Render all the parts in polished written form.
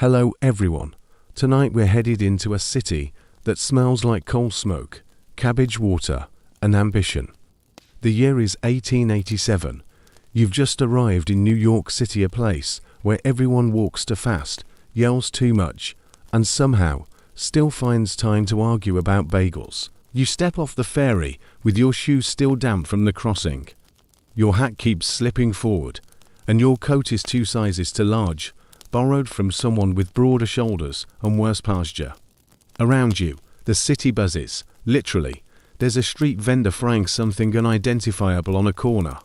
Hello everyone. Tonight we're headed into a city that smells like coal smoke, cabbage water, and ambition. The year is 1887. You've just arrived in New York City, a place where everyone walks too fast, yells too much, and somehow still finds time to argue about bagels. You step off the ferry with your shoes still damp from the crossing. Your hat keeps slipping forward, and your coat is 2 sizes too large, borrowed from someone with broader shoulders and worse posture. Around you, the city buzzes. Literally, there's a street vendor frying something unidentifiable on a corner,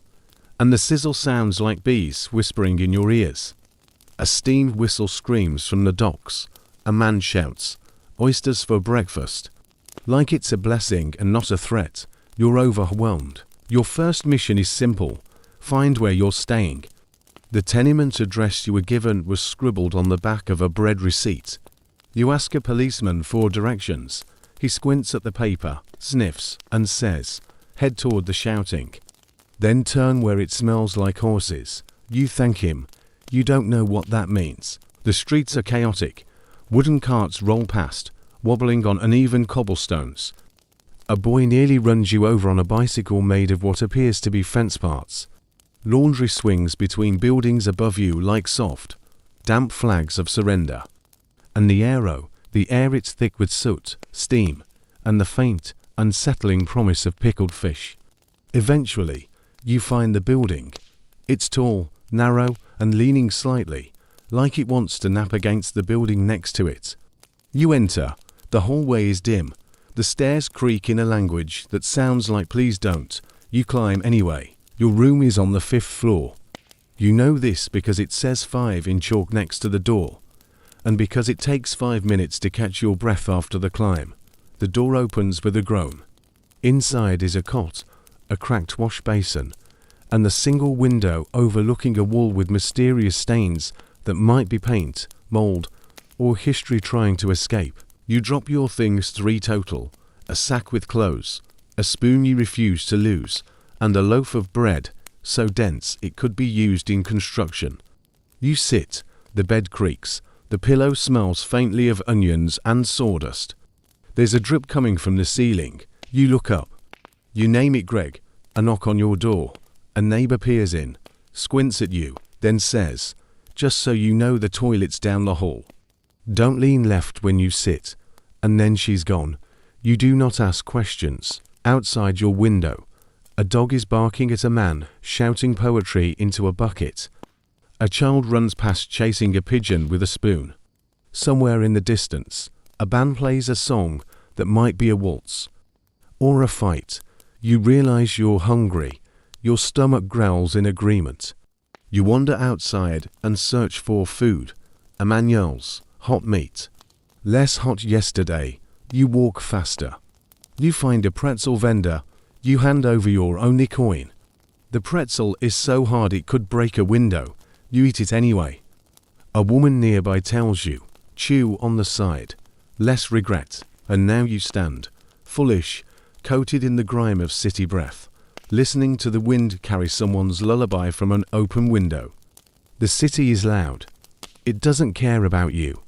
and the sizzle sounds like bees whispering in your ears. A steam whistle screams from the docks. A man shouts, "Oysters for breakfast." Like it's a blessing and not a threat, you're overwhelmed. Your first mission is simple: find where you're staying. The tenement address you were given was scribbled on the back of a bread receipt. You ask a policeman for directions. He squints at the paper, sniffs, and says, "Head toward the shouting. Then turn where it smells like horses." You thank him. You don't know what that means. The streets are chaotic. Wooden carts roll past, wobbling on uneven cobblestones. A boy nearly runs you over on a bicycle made of what appears to be fence parts. Laundry swings between buildings above you like soft, damp flags of surrender. And the air it's thick with soot, steam, and the faint, unsettling promise of pickled fish. Eventually, you find the building. It's tall, narrow, and leaning slightly, like it wants to nap against the building next to it. You enter. The hallway is dim. The stairs creak in a language that sounds like "please don't." You climb anyway. Your room is on the 5th floor. You know this because it says 5 in chalk next to the door, and because it takes 5 minutes to catch your breath after the climb. The door opens with a groan. Inside is a cot, a cracked wash basin, and the single window overlooking a wall with mysterious stains that might be paint, mold, or history trying to escape. You drop your things 3 total: a sack with clothes, a spoon you refuse to lose, and a loaf of bread so dense it could be used in construction. You sit. The bed creaks. The pillow smells faintly of onions and sawdust. There's a drip coming from the ceiling. You look up. You name it Greg. A knock on your door. A neighbor peers in, squints at you, then says, "Just so you know, the toilet's down the hall. Don't lean left when you sit." And then she's gone. You do not ask questions. Outside your window, a dog is barking at a man, shouting poetry into a bucket. A child runs past chasing a pigeon with a spoon. Somewhere in the distance, a band plays a song that might be a waltz or a fight. You realize you're hungry. Your stomach growls in agreement. You wander outside and search for food. A man yells, "Hot meat." Less hot yesterday. You walk faster. You find a pretzel vendor. You hand over your only coin. The pretzel is so hard it could break a window. You eat it anyway. A woman nearby tells you, "Chew on the side." Less regret. And now you stand, foolish, coated in the grime of city breath, listening to the wind carry someone's lullaby from an open window. The city is loud. It doesn't care about you.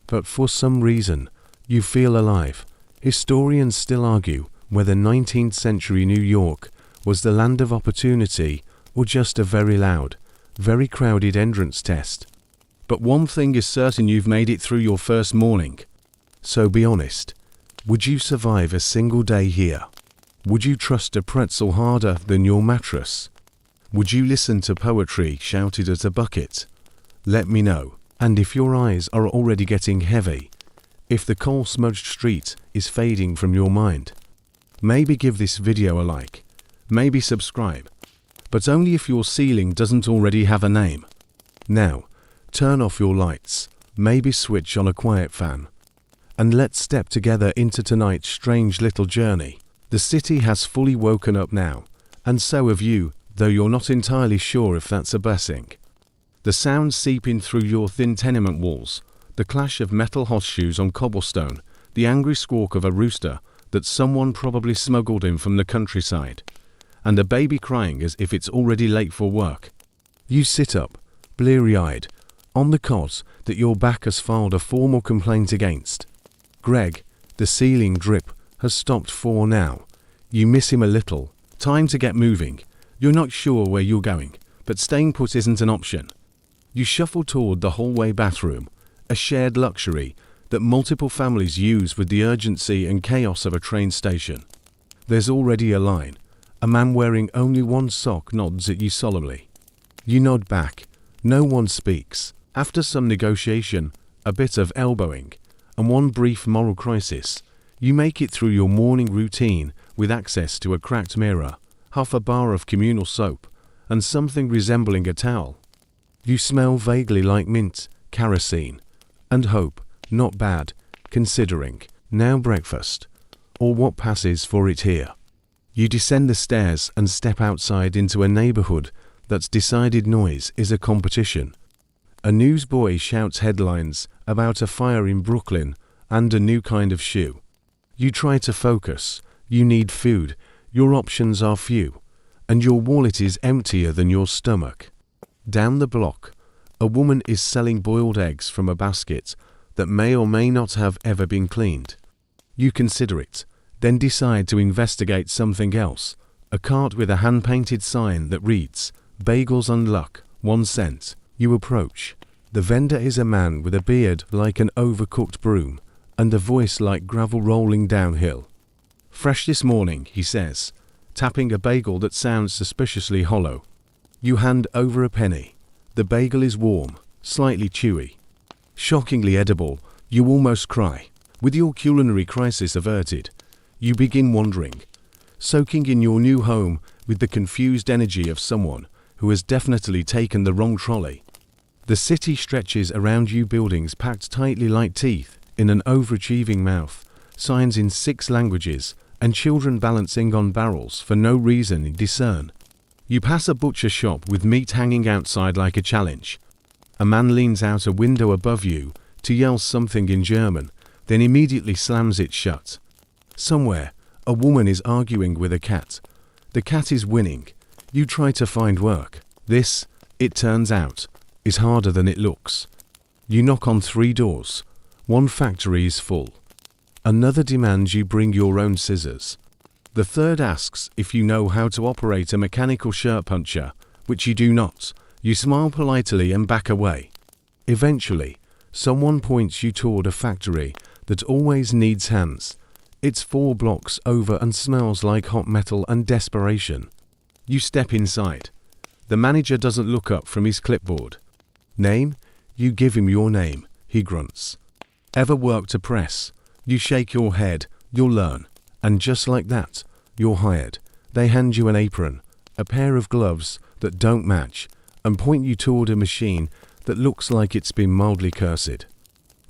But for some reason, you feel alive. Historians still argue whether 19th century New York was the land of opportunity or just a very loud, very crowded entrance test. But one thing is certain: you've made it through your first morning. So be honest. Would you survive a single day here? Would you trust a pretzel harder than your mattress? Would you listen to poetry shouted at a bucket? Let me know. And if your eyes are already getting heavy, if the coal-smudged street is fading from your mind, maybe give this video a like, maybe subscribe, but only if your ceiling doesn't already have a name. Now, turn off your lights, maybe switch on a quiet fan, and let's step together into tonight's strange little journey. The city has fully woken up now, and so have you, though you're not entirely sure if that's a blessing. The sounds seep in through your thin tenement walls, the clash of metal horseshoes on cobblestone, the angry squawk of a rooster that someone probably smuggled in from the countryside, and a baby crying as if it's already late for work. You sit up, bleary-eyed, On the cot that your back has filed a formal complaint against. Greg, the ceiling drip has stopped for now. You miss him a little. Time to get moving. You're not sure where you're going, but staying put isn't an option. You shuffle toward the hallway bathroom, a shared luxury that multiple families use with the urgency and chaos of a train station. There's already a line. A man wearing only one sock nods at you solemnly. You nod back. No one speaks. After some negotiation, a bit of elbowing, and one brief moral crisis, you make it through your morning routine with access to a cracked mirror, half a bar of communal soap, and something resembling a towel. You smell vaguely like mint, kerosene, and hope. Not bad, considering. Now breakfast, or what passes for it here. You descend the stairs and step outside into a neighborhood that's decided noise is a competition. A newsboy shouts headlines about a fire in Brooklyn and a new kind of shoe. You try to focus. You need food. Your options are few, and your wallet is emptier than your stomach. Down the block, a woman is selling boiled eggs from a basket that may or may not have ever been cleaned. You consider it, then decide to investigate something else. A cart with a hand-painted sign that reads, "Bagels and luck, 1 cent." You approach. The vendor is a man with a beard like an overcooked broom and a voice like gravel rolling downhill. "Fresh this morning," he says, tapping a bagel that sounds suspiciously hollow. You hand over a penny. The bagel is warm, slightly chewy. Shockingly edible, you almost cry. With your culinary crisis averted, you begin wandering, soaking in your new home with the confused energy of someone who has definitely taken the wrong trolley. The city stretches around you, buildings packed tightly like teeth in an overachieving mouth, signs in 6 languages, and children balancing on barrels for no reason discern. You pass a butcher shop with meat hanging outside like a challenge. A man leans out a window above you to yell something in German, then immediately slams it shut. Somewhere, a woman is arguing with a cat. The cat is winning. You try to find work. This, it turns out, is harder than it looks. You knock on 3 doors. One factory is full. Another demands you bring your own scissors. The third asks if you know how to operate a mechanical shirt puncher, which you do not. You smile politely and back away. Eventually, someone points you toward a factory that always needs hands. It's 4 blocks over and smells like hot metal and desperation. You step inside. The manager doesn't look up from his clipboard. Name? You give him your name. He grunts. Ever worked a press? You shake your head. You'll learn. And just like that, you're hired. They hand you an apron, a pair of gloves that don't match, and point you toward a machine that looks like it's been mildly cursed.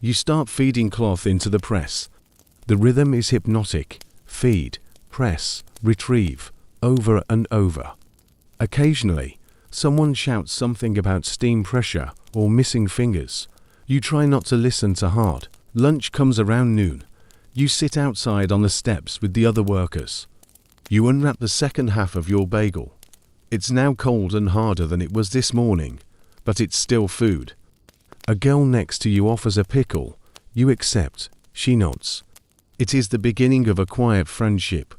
You start feeding cloth into the press. The rhythm is hypnotic. Feed, press, retrieve, over and over. Occasionally, someone shouts something about steam pressure or missing fingers. You try not to listen too hard. Lunch comes around noon. You sit outside on the steps with the other workers. You unwrap the second half of your bagel. It's now cold and harder than it was this morning, but it's still food. A girl next to you offers a pickle. You accept. She nods. It is the beginning of a quiet friendship.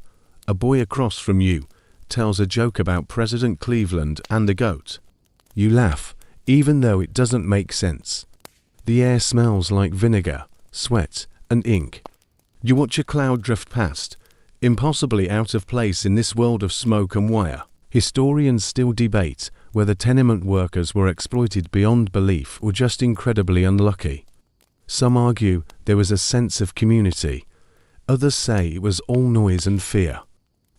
A boy across from you tells a joke about President Cleveland and the goat. You laugh, even though it doesn't make sense. The air smells like vinegar, sweat, and ink. You watch a cloud drift past, impossibly out of place in this world of smoke and wire. Historians still debate whether tenement workers were exploited beyond belief or just incredibly unlucky. Some argue there was a sense of community. Others say it was all noise and fear.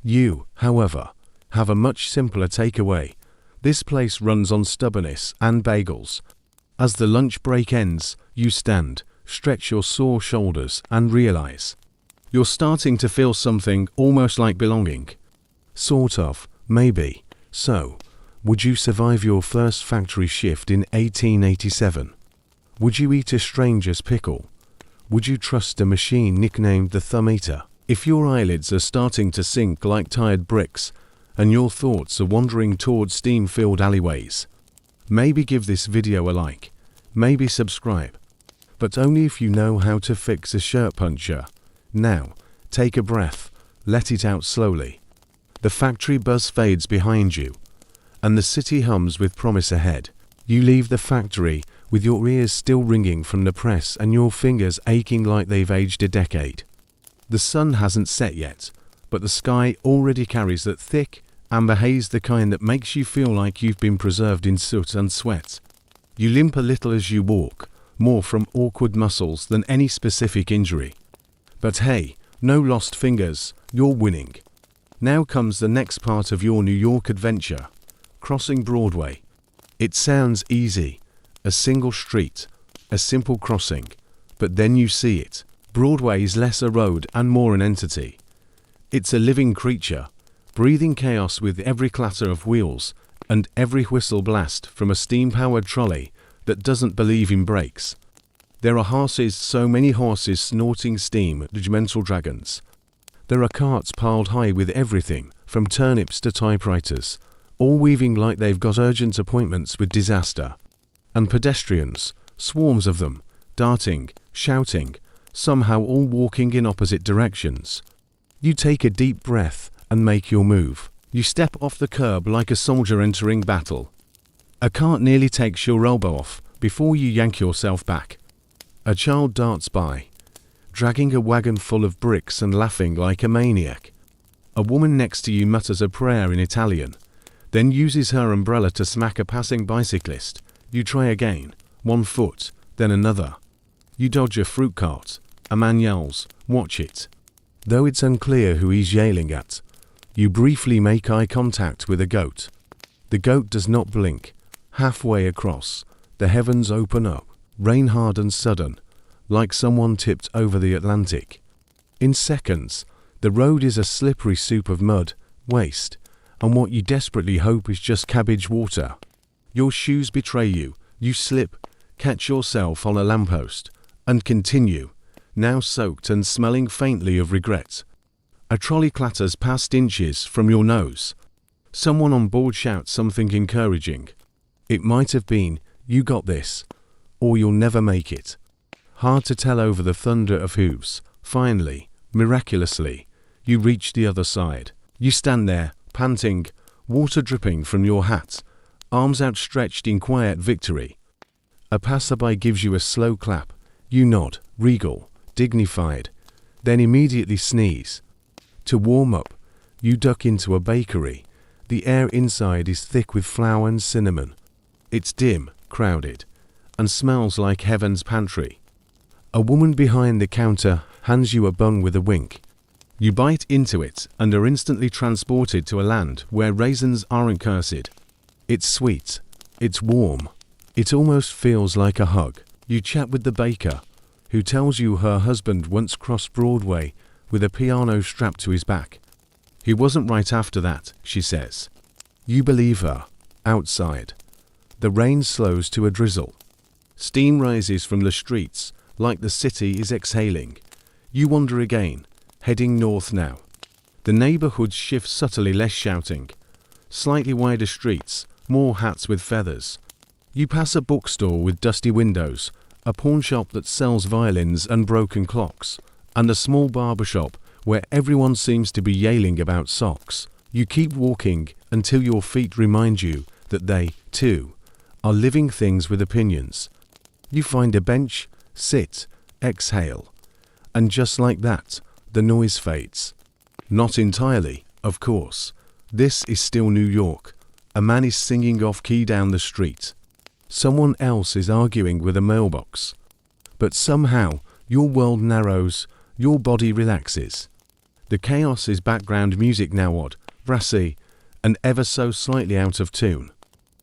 You, however, have a much simpler takeaway. This place runs on stubbornness and bagels. As the lunch break ends, you stand, stretch your sore shoulders, and realize you're starting to feel something almost like belonging. Sort of, maybe. So, would you survive your first factory shift in 1887? Would you eat a stranger's pickle? Would you trust a machine nicknamed the Thumb Eater? If your eyelids are starting to sink like tired bricks, and your thoughts are wandering toward steam-filled alleyways, maybe give this video a like. maybe subscribe. But only if you know how to fix a shirt puncher. Now, take a breath, let it out slowly. The factory buzz fades behind you, and the city hums with promise ahead. You leave the factory with your ears still ringing from the press and your fingers aching like they've aged a decade. The sun hasn't set yet, but the sky already carries that thick, amber haze, the kind that makes you feel like you've been preserved in soot and sweat. You limp a little as you walk, more from awkward muscles than any specific injury. But hey, no lost fingers, you're winning. Now comes the next part of your New York adventure, crossing Broadway. It sounds easy, a single street, a simple crossing, but then you see it. Broadway is less a road and more an entity. It's a living creature, breathing chaos with every clatter of wheels and every whistle blast from a steam-powered trolley that doesn't believe in brakes. There are horses, so many horses snorting steam, judgmental dragons. There are carts piled high with everything, from turnips to typewriters, all weaving like they've got urgent appointments with disaster. And pedestrians, swarms of them, darting, shouting, somehow all walking in opposite directions. You take a deep breath and make your move. You step off the curb like a soldier entering battle. A cart nearly takes your elbow off before you yank yourself back. A child darts by, dragging a wagon full of bricks and laughing like a maniac. A woman next to you mutters a prayer in Italian, then uses her umbrella to smack a passing bicyclist. You try again, one foot, then another. You dodge a fruit cart. A man yells, "Watch it." Though it's unclear who he's yelling at, you briefly make eye contact with a goat. The goat does not blink. Halfway across, the heavens open up, rain hard and sudden, like someone tipped over the Atlantic. In seconds, the road is a slippery soup of mud, waste, and what you desperately hope is just cabbage water. Your shoes betray you. You slip, catch yourself on a lamppost, and continue, now soaked and smelling faintly of regret. A trolley clatters past inches from your nose. Someone on board shouts something encouraging. It might have been, "You got this," or "You'll never make it." Hard to tell over the thunder of hooves. Finally, miraculously, you reach the other side. You stand there, panting, water dripping from your hat, arms outstretched in quiet victory. A passerby gives you a slow clap. You nod, regal, dignified, then immediately sneeze. To warm up, you duck into a bakery. The air inside is thick with flour and cinnamon. It's dim, crowded, and smells like heaven's pantry. A woman behind the counter hands you a bun with a wink. You bite into it and are instantly transported to a land where raisins aren't cursed. It's sweet. It's warm. It almost feels like a hug. You chat with the baker, who tells you her husband once crossed Broadway with a piano strapped to his back. He wasn't right after that, she says. You believe her. Outside, the rain slows to a drizzle. Steam rises from the streets like the city is exhaling. You wander again, heading north now. The neighborhoods shift subtly, less shouting. Slightly wider streets, more hats with feathers. You pass a bookstore with dusty windows, a pawn shop that sells violins and broken clocks, and a small barber shop where everyone seems to be yelling about socks. You keep walking until your feet remind you that they, too, are living things with opinions. You find a bench, sit, exhale, and just like that, the noise fades. Not entirely, of course. This is still New York. A man is singing off-key down the street. Someone else is arguing with a mailbox. But somehow, your world narrows, your body relaxes. The chaos is background music now, odd, brassy, and ever so slightly out of tune.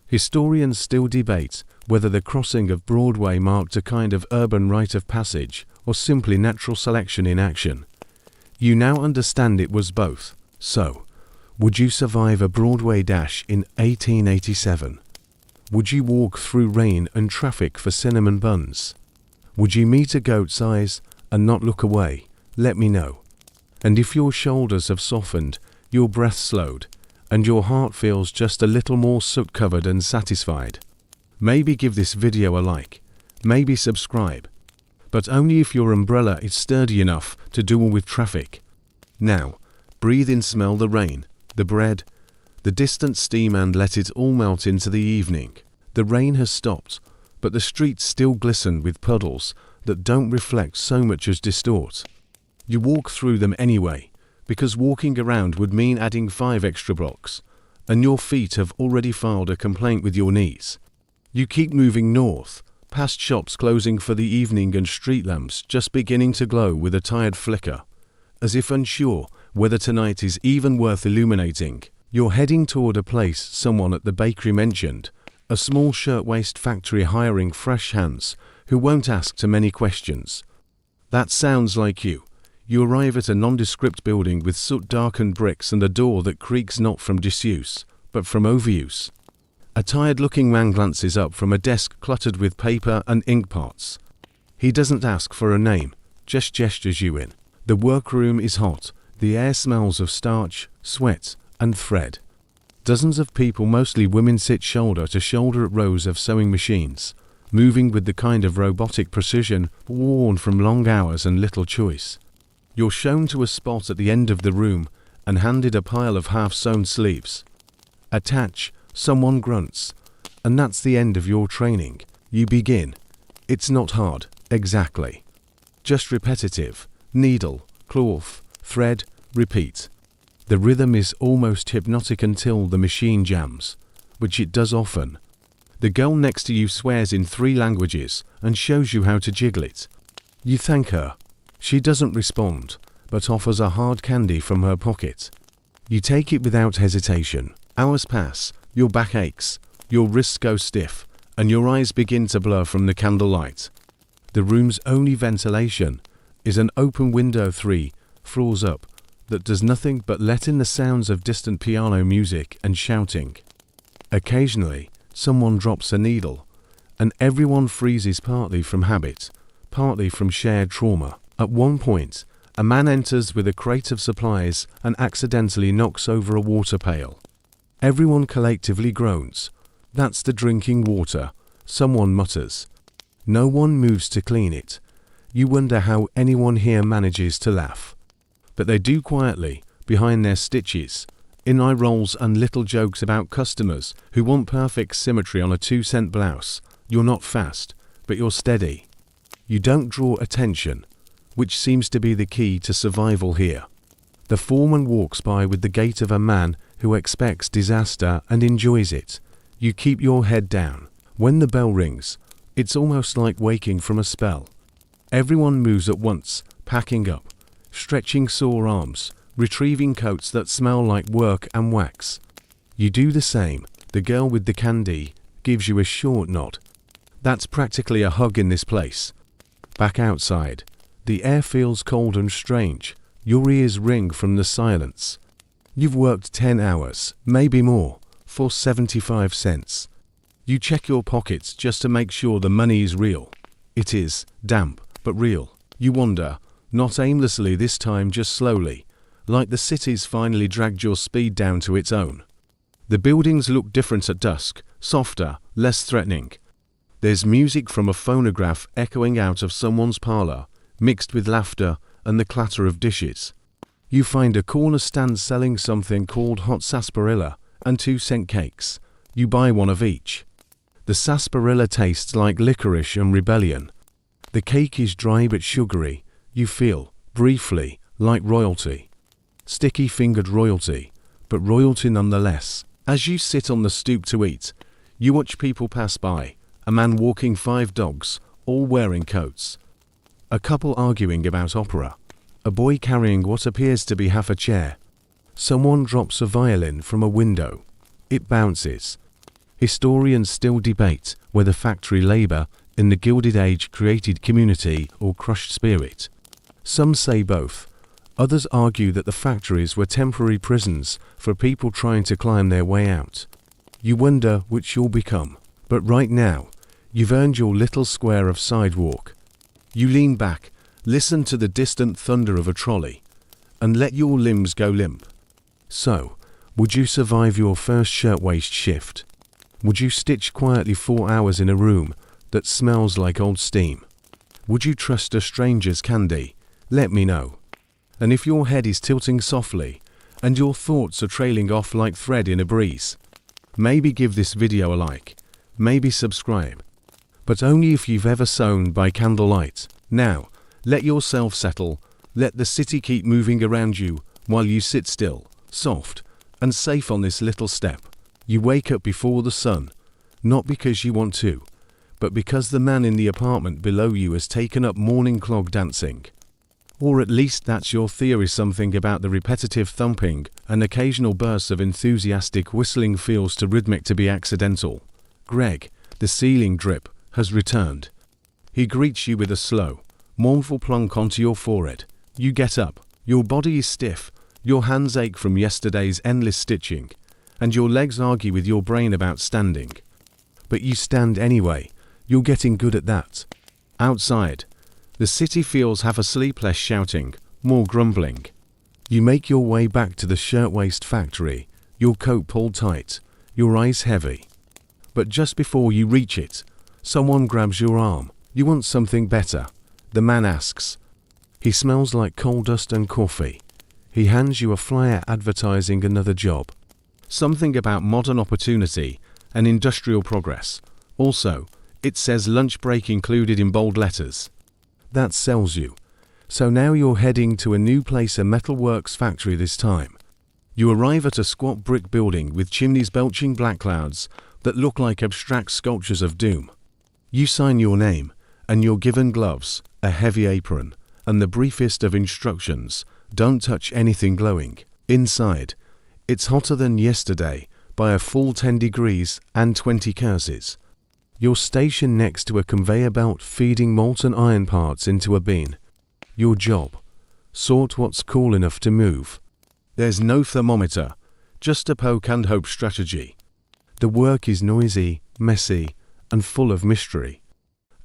Historians still debate whether the crossing of Broadway marked a kind of urban rite of passage or simply natural selection in action. You now understand it was both. So, would you survive a Broadway dash in 1887? Would you walk through rain and traffic for cinnamon buns? Would you meet a goat's eyes and not look away? Let me know. And if your shoulders have softened, your breath slowed, and your heart feels just a little more soot-covered and satisfied, maybe give this video a like, maybe subscribe. But only if your umbrella is sturdy enough to deal with traffic. Now, breathe in, smell the rain, the bread, the distant steam, and let it all melt into the evening. The rain has stopped, but the streets still glisten with puddles that don't reflect so much as distort. You walk through them anyway, because walking around would mean adding 5 extra blocks, and your feet have already filed a complaint with your knees. You keep moving north, past shops closing for the evening and street lamps just beginning to glow with a tired flicker, as if unsure whether tonight is even worth illuminating. You're heading toward a place someone at the bakery mentioned, a small shirtwaist factory hiring fresh hands who won't ask too many questions. That sounds like you. You arrive at a nondescript building with soot-darkened bricks and a door that creaks not from disuse, but from overuse. A tired-looking man glances up from a desk cluttered with paper and ink pots. He doesn't ask for a name, just gestures you in. The workroom is hot. The air smells of starch, sweat, and thread. Dozens of people, mostly women, sit shoulder to shoulder at rows of sewing machines, moving with the kind of robotic precision worn from long hours and little choice. You're shown to a spot at the end of the room and handed a pile of half-sewn sleeves. Attach. Someone grunts, and that's the end of your training. You begin. It's not hard, exactly. Just repetitive. Needle, cloth, thread, repeat. The rhythm is almost hypnotic until the machine jams, which it does often. The girl next to you swears in 3 languages and shows you how to jiggle it. You thank her. She doesn't respond, but offers a hard candy from her pocket. You take it without hesitation. Hours pass. Your back aches, your wrists go stiff, and your eyes begin to blur from the candlelight. The room's only ventilation is an open window 3 floors up that does nothing but let in the sounds of distant piano music and shouting. Occasionally, someone drops a needle, and everyone freezes, partly from habit, partly from shared trauma. At one point, a man enters with a crate of supplies and accidentally knocks over a water pail. Everyone collectively groans. That's the drinking water, someone mutters. No one moves to clean it. You wonder how anyone here manages to laugh. But they do quietly, behind their stitches, in eye rolls and little jokes about customers who want perfect symmetry on a 2-cent blouse. You're not fast, but you're steady. You don't draw attention, which seems to be the key to survival here. The foreman walks by with the gait of a man who expects disaster and enjoys it. You keep your head down. When the bell rings, it's almost like waking from a spell. Everyone moves at once, packing up, stretching sore arms, retrieving coats that smell like work and wax. You do the same. The girl with the candy gives you a short nod. That's practically a hug in this place. Back outside, the air feels cold and strange. Your ears ring from the silence. You've worked 10 hours, maybe more, for 75 cents. You check your pockets just to make sure the money is real. It is, damp, but real. You wander, not aimlessly this time, just slowly, like the city's finally dragged your speed down to its own. The buildings look different at dusk, softer, less threatening. There's music from a phonograph echoing out of someone's parlor, mixed with laughter and the clatter of dishes. You find a corner stand selling something called hot sarsaparilla and 2-cent cakes. You buy one of each. The sarsaparilla tastes like licorice and rebellion. The cake is dry but sugary. You feel, briefly, like royalty. Sticky-fingered royalty, but royalty nonetheless. As you sit on the stoop to eat, you watch people pass by, a man walking 5 dogs, all wearing coats. A couple arguing about opera. A boy carrying what appears to be half a chair. Someone drops a violin from a window. It bounces. Historians still debate whether factory labor in the Gilded Age created community or crushed spirit. Some say both. Others argue that the factories were temporary prisons for people trying to climb their way out. You wonder which you'll become. But right now, you've earned your little square of sidewalk. You lean back, listen to the distant thunder of a trolley, and let your limbs go limp. So, would you survive your first shirtwaist shift? Would you stitch quietly 4 hours in a room that smells like old steam. Would you trust a stranger's candy? Let me know. And if your head is tilting softly and your thoughts are trailing off like thread in a breeze, maybe give this video a like, maybe subscribe. But only if you've ever sewn by candlelight. Now, let yourself settle, let the city keep moving around you while you sit still, soft, and safe on this little step. You wake up before the sun, not because you want to, but because the man in the apartment below you has taken up morning clog dancing. Or at least that's your theory. Something about the repetitive thumping and occasional bursts of enthusiastic whistling feels too rhythmic to be accidental. Greg, the ceiling drip, has returned. He greets you with a slow, mournful plunk onto your forehead. You get up, your body is stiff, your hands ache from yesterday's endless stitching, and your legs argue with your brain about standing. But you stand anyway, you're getting good at that. Outside, the city feels half asleep, less shouting, more grumbling. You make your way back to the shirtwaist factory, your coat pulled tight, your eyes heavy. But just before you reach it, someone grabs your arm. You want something better? The man asks. He smells like coal dust and coffee. He hands you a flyer advertising another job. Something about modern opportunity and industrial progress. Also, it says lunch break included in bold letters. That sells you. So now you're heading to a new place, a metalworks factory this time. You arrive at a squat brick building with chimneys belching black clouds that look like abstract sculptures of doom. You sign your name, and you're given gloves, a heavy apron, and the briefest of instructions: don't touch anything glowing. Inside, it's hotter than yesterday by a full 10 degrees and 20 Celsius. You're stationed next to a conveyor belt feeding molten iron parts into a bin. Your job: sort what's cool enough to move. There's no thermometer, just a poke and hope strategy. The work is noisy, messy, and full of mystery.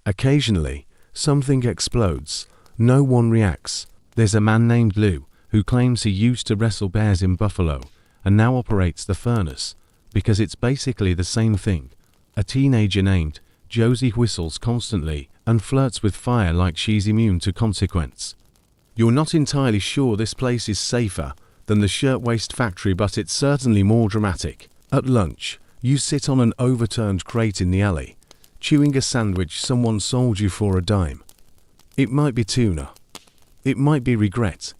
Occasionally, something explodes. No one reacts. There's a man named Lou who claims he used to wrestle bears in Buffalo and now operates the furnace, because it's basically the same thing. A teenager named Josie whistles constantly and flirts with fire like she's immune to consequence. You're not entirely sure this place is safer than the shirtwaist factory, but it's certainly more dramatic. At lunch, you sit on an overturned crate in the alley, chewing a sandwich someone sold you for a dime. It might be tuna. It might be regret.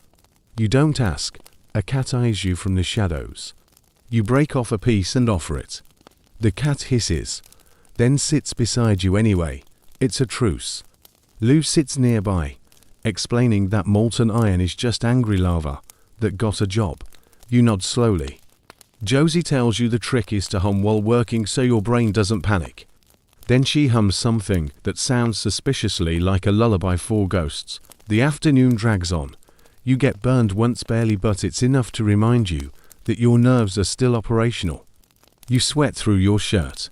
You don't ask. A cat eyes you from the shadows. You break off a piece and offer it. The cat hisses, then sits beside you anyway. It's a truce. Lou sits nearby, explaining that molten iron is just angry lava that got a job. You nod slowly. Josie tells you the trick is to hum while working so your brain doesn't panic. Then she hums something that sounds suspiciously like a lullaby for ghosts. The afternoon drags on. You get burned once barely, but it's enough to remind you that your nerves are still operational. You sweat through your shirt.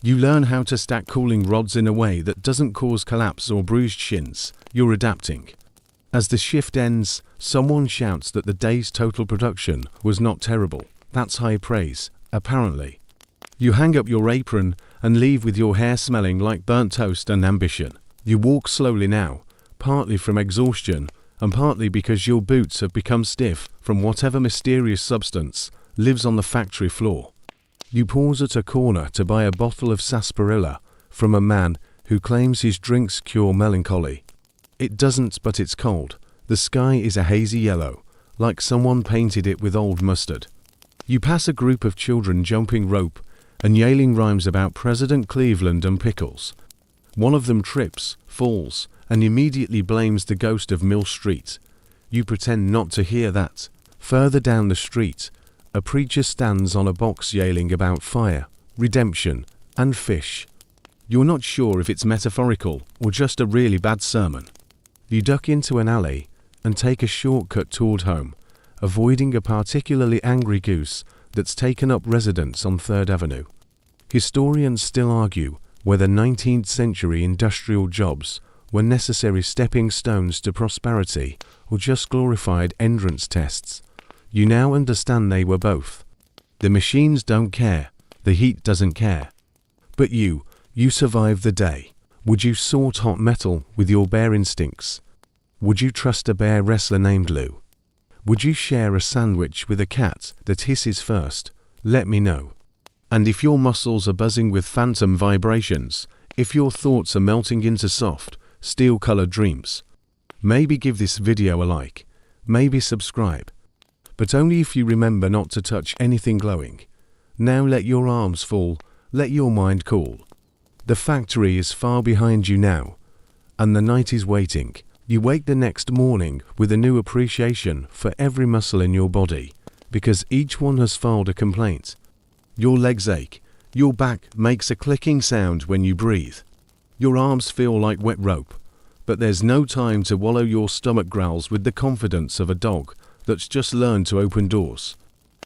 You learn how to stack cooling rods in a way that doesn't cause collapse or bruised shins. You're adapting. As the shift ends, someone shouts that the day's total production was not terrible. That's high praise, apparently. You hang up your apron and leave with your hair smelling like burnt toast and ambition. You walk slowly now, partly from exhaustion and partly because your boots have become stiff from whatever mysterious substance lives on the factory floor. You pause at a corner to buy a bottle of sarsaparilla from a man who claims his drinks cure melancholy. It doesn't, but it's cold. The sky is a hazy yellow, like someone painted it with old mustard. You pass a group of children jumping rope and yelling rhymes about President Cleveland and pickles. One of them trips, falls, and immediately blames the ghost of Mill Street. You pretend not to hear that. Further down the street, a preacher stands on a box yelling about fire, redemption, and fish. You're not sure if it's metaphorical or just a really bad sermon. You duck into an alley and take a shortcut toward home, avoiding a particularly angry goose that's taken up residence on 3rd Avenue. Historians still argue whether 19th century industrial jobs were necessary stepping stones to prosperity or just glorified entrance tests. You now understand they were both. The machines don't care, the heat doesn't care. But you survive the day, Would you sort hot metal with your bear instincts? Would you trust a bear wrestler named Lou? Would you share a sandwich with a cat that hisses first? Let me know. And if your muscles are buzzing with phantom vibrations, if your thoughts are melting into soft, steel-colored dreams, maybe give this video a like, maybe subscribe. But only if you remember not to touch anything glowing. Now let your arms fall, let your mind cool. The factory is far behind you now, and the night is waiting. You wake the next morning with a new appreciation for every muscle in your body, because each one has filed a complaint. Your legs ache, your back makes a clicking sound when you breathe. Your arms feel like wet rope, but there's no time to wallow your stomach growls with the confidence of a dog that's just learned to open doors.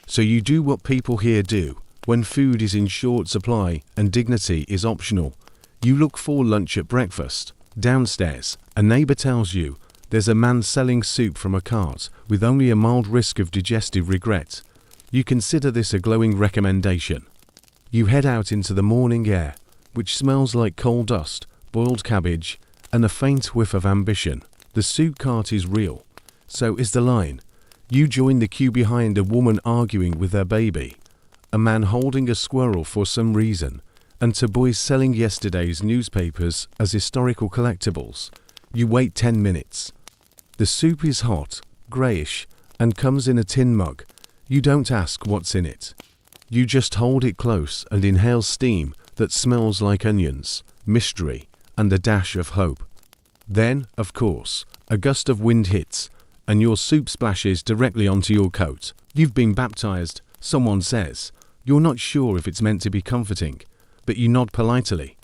So you do what people here do when food is in short supply and dignity is optional. You look for lunch at breakfast. Downstairs, a neighbor tells you there's a man selling soup from a cart with only a mild risk of digestive regret. You consider this a glowing recommendation. You head out into the morning air, which smells like coal dust, boiled cabbage, and a faint whiff of ambition. The soup cart is real. So is the line. You join the queue behind a woman arguing with her baby, a man holding a squirrel for some reason, and to boys selling yesterday's newspapers as historical collectibles. You wait 10 minutes. The soup is hot, greyish, and comes in a tin mug. You don't ask what's in it. You just hold it close and inhale steam that smells like onions, mystery, and a dash of hope. Then, of course, a gust of wind hits, and your soup splashes directly onto your coat. You've been baptized, someone says. You're not sure if it's meant to be comforting, but you nod politely.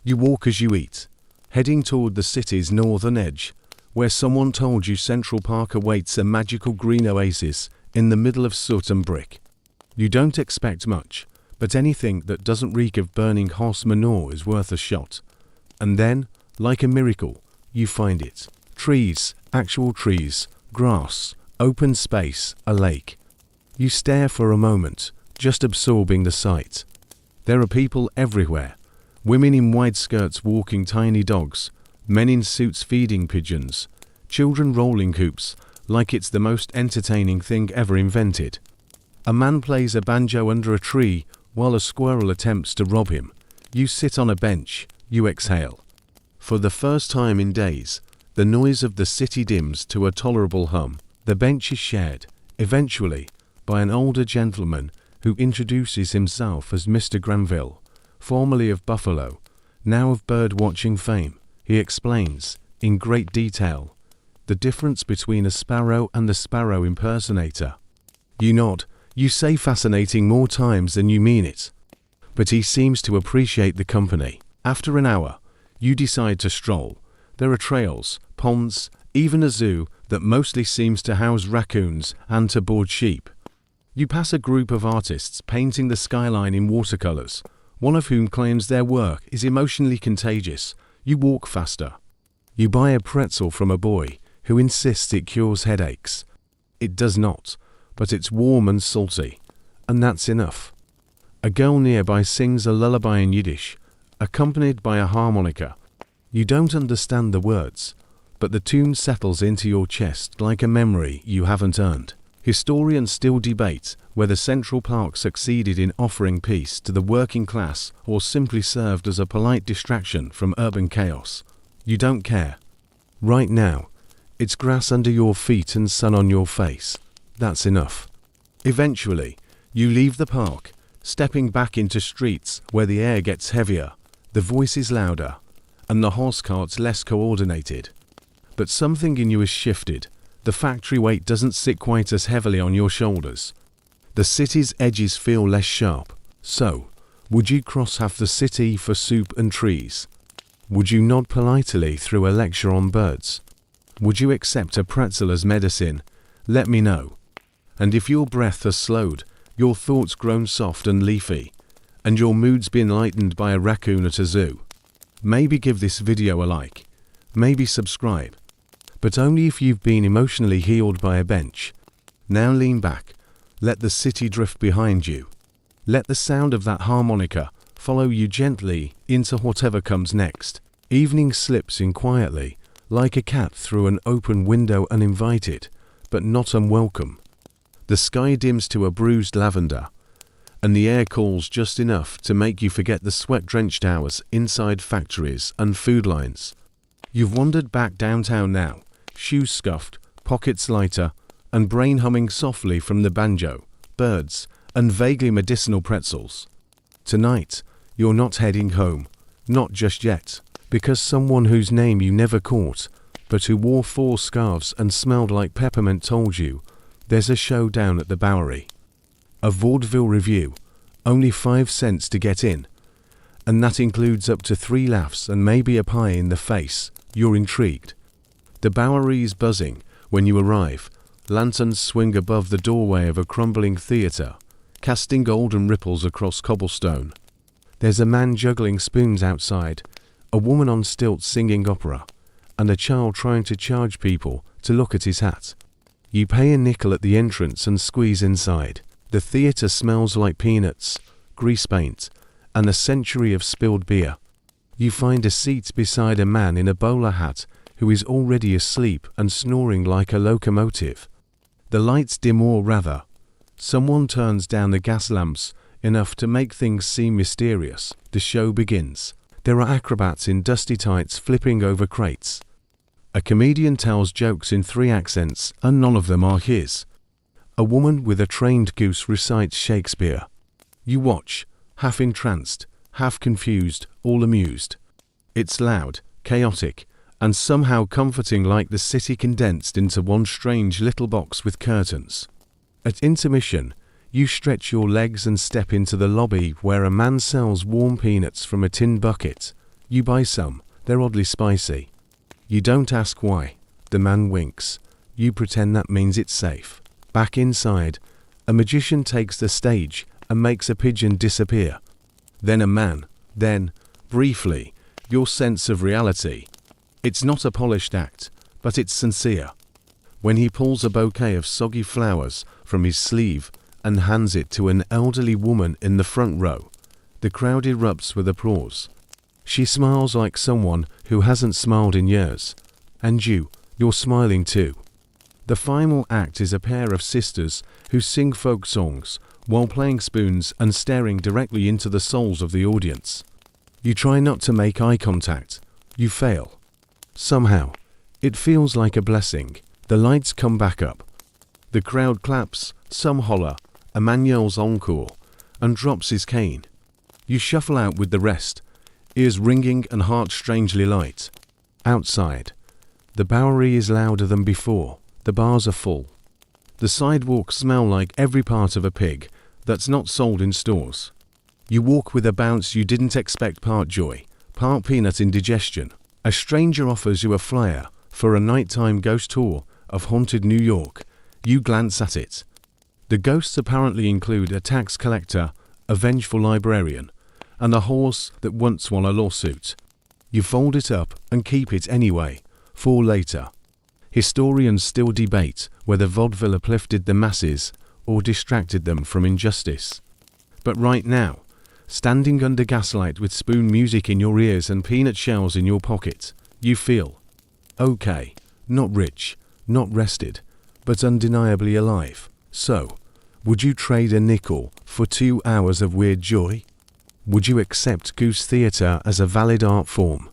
You walk as you eat, heading toward the city's northern edge, where someone told you Central Park awaits a magical green oasis in the middle of soot and brick. You don't expect much, but anything that doesn't reek of burning horse manure is worth a shot. And then, like a miracle, you find it. Trees, actual trees, grass, open space, a lake. You stare for a moment, just absorbing the sight. There are people everywhere. Women in wide skirts walking tiny dogs, men in suits feeding pigeons, children rolling hoops like it's the most entertaining thing ever invented. A man plays a banjo under a tree while a squirrel attempts to rob him. You sit on a bench, you exhale. For the first time in days, the noise of the city dims to a tolerable hum. The bench is shared, eventually, by an older gentleman who introduces himself as Mr. Granville, formerly of Buffalo, now of bird-watching fame. He explains, in great detail, the difference between a sparrow and the sparrow impersonator. You nod, you say fascinating more times than you mean it. But he seems to appreciate the company. After an hour, you decide to stroll. There are trails, ponds, even a zoo that mostly seems to house raccoons and to board sheep. You pass a group of artists painting the skyline in watercolors, one of whom claims their work is emotionally contagious. You walk faster. You buy a pretzel from a boy who insists it cures headaches. It does not, but it's warm and salty, and that's enough. A girl nearby sings a lullaby in Yiddish, accompanied by a harmonica. You don't understand the words, but the tune settles into your chest like a memory you haven't earned. Historians still debate whether Central Park succeeded in offering peace to the working class or simply served as a polite distraction from urban chaos. You don't care. Right now, it's grass under your feet and sun on your face. That's enough. Eventually, you leave the park, stepping back into streets where the air gets heavier, the voice is louder, and the horse carts less coordinated. But something in you has shifted. The factory weight doesn't sit quite as heavily on your shoulders. The city's edges feel less sharp. So, would you cross half the city for soup and trees? Would you nod politely through a lecture on birds? Would you accept a pretzel as medicine? Let me know. And if your breath has slowed, your thoughts grown soft and leafy, and your mood's been lightened by a raccoon at a zoo, maybe give this video a like. Maybe subscribe. But only if you've been emotionally healed by a bench. Now lean back. Let the city drift behind you. Let the sound of that harmonica follow you gently into whatever comes next. Evening slips in quietly, like a cat through an open window, uninvited, but not unwelcome. The sky dims to a bruised lavender, and the air cools just enough to make you forget the sweat-drenched hours inside factories and food lines. You've wandered back downtown now, shoes scuffed, pockets lighter, and brain humming softly from the banjo, birds, and vaguely medicinal pretzels. Tonight, you're not heading home, not just yet, because someone whose name you never caught, but who wore 4 scarves and smelled like peppermint told you, there's a show down at the Bowery. A vaudeville review, only 5 cents to get in, and that includes up to 3 laughs and maybe a pie in the face. You're intrigued. The Bowery is buzzing when you arrive. Lanterns swing above the doorway of a crumbling theatre, casting golden ripples across cobblestone. There's a man juggling spoons outside, a woman on stilts singing opera, and a child trying to charge people to look at his hat. You pay a nickel at the entrance and squeeze inside. The theatre smells like peanuts, grease paint, and a century of spilled beer. You find a seat beside a man in a bowler hat who is already asleep and snoring like a locomotive. The lights dim, or rather, someone turns down the gas lamps enough to make things seem mysterious. The show begins. There are acrobats in dusty tights flipping over crates. A comedian tells jokes in 3 accents, and none of them are his. A woman with a trained goose recites Shakespeare. You watch, half entranced, half confused, all amused. It's loud, chaotic, and somehow comforting, like the city condensed into one strange little box with curtains. At intermission, you stretch your legs and step into the lobby where a man sells warm peanuts from a tin bucket. You buy some, they're oddly spicy. You don't ask why. The man winks. You pretend that means it's safe. Back inside, a magician takes the stage and makes a pigeon disappear. Then a man. Then, briefly, your sense of reality. It's not a polished act, but it's sincere. When he pulls a bouquet of soggy flowers from his sleeve and hands it to an elderly woman in the front row, the crowd erupts with applause. She smiles like someone who hasn't smiled in years. And you're smiling too. The final act is a pair of sisters who sing folk songs while playing spoons and staring directly into the souls of the audience. You try not to make eye contact. You fail. Somehow, it feels like a blessing. The lights come back up. The crowd claps, some holler, a man yells encore, and drops his cane. You shuffle out with the rest, ears ringing and heart strangely light. Outside, the Bowery is louder than before. The bars are full. The sidewalks smell like every part of a pig that's not sold in stores. You walk with a bounce you didn't expect, part joy, part peanut indigestion. A stranger offers you a flyer for a nighttime ghost tour of haunted New York. You glance at it. The ghosts apparently include a tax collector, a vengeful librarian, and a horse that once won a lawsuit. You fold it up and keep it anyway, for later. Historians still debate whether vaudeville uplifted the masses or distracted them from injustice. But right now, standing under gaslight with spoon music in your ears and peanut shells in your pocket, you feel okay, not rich, not rested, but undeniably alive. So, would you trade a nickel for 2 hours of weird joy? Would you accept goose theatre as a valid art form?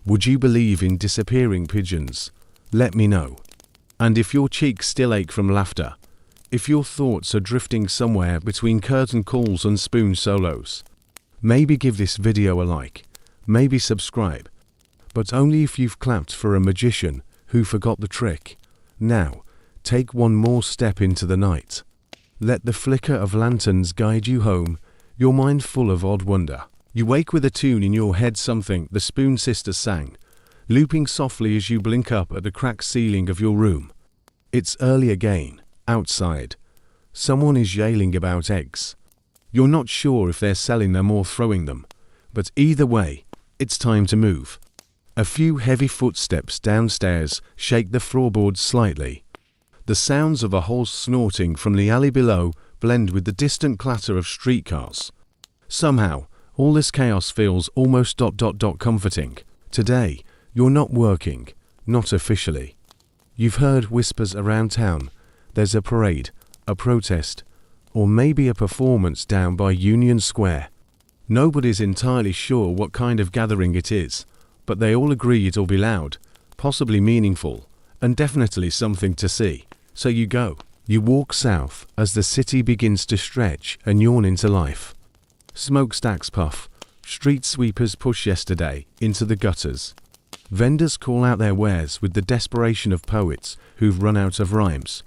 Would you believe in disappearing pigeons? Let me know. And if your cheeks still ache from laughter, if your thoughts are drifting somewhere between curtain calls and spoon solos, maybe give this video a like, maybe subscribe, but only if you've clapped for a magician who forgot the trick. Now, take one more step into the night. Let the flicker of lanterns guide you home, your mind full of odd wonder. You wake with a tune in your head, something the Spoon Sisters sang, looping softly as you blink up at the cracked ceiling of your room. It's early again, outside. Someone is yelling about eggs. You're not sure if they're selling them or throwing them, but either way, it's time to move. A few heavy footsteps downstairs shake the floorboards slightly. The sounds of a horse snorting from the alley below blend with the distant clatter of streetcars. Somehow, all this chaos feels almost comforting. Today, you're not working, not officially. You've heard whispers around town. There's a parade, a protest, or maybe a performance down by Union Square. Nobody's entirely sure what kind of gathering it is, but they all agree it'll be loud, possibly meaningful, and definitely something to see. So you go. You walk south as the city begins to stretch and yawn into life. Smokestacks puff, street sweepers push yesterday into the gutters. Vendors call out their wares with the desperation of poets who've run out of rhymes.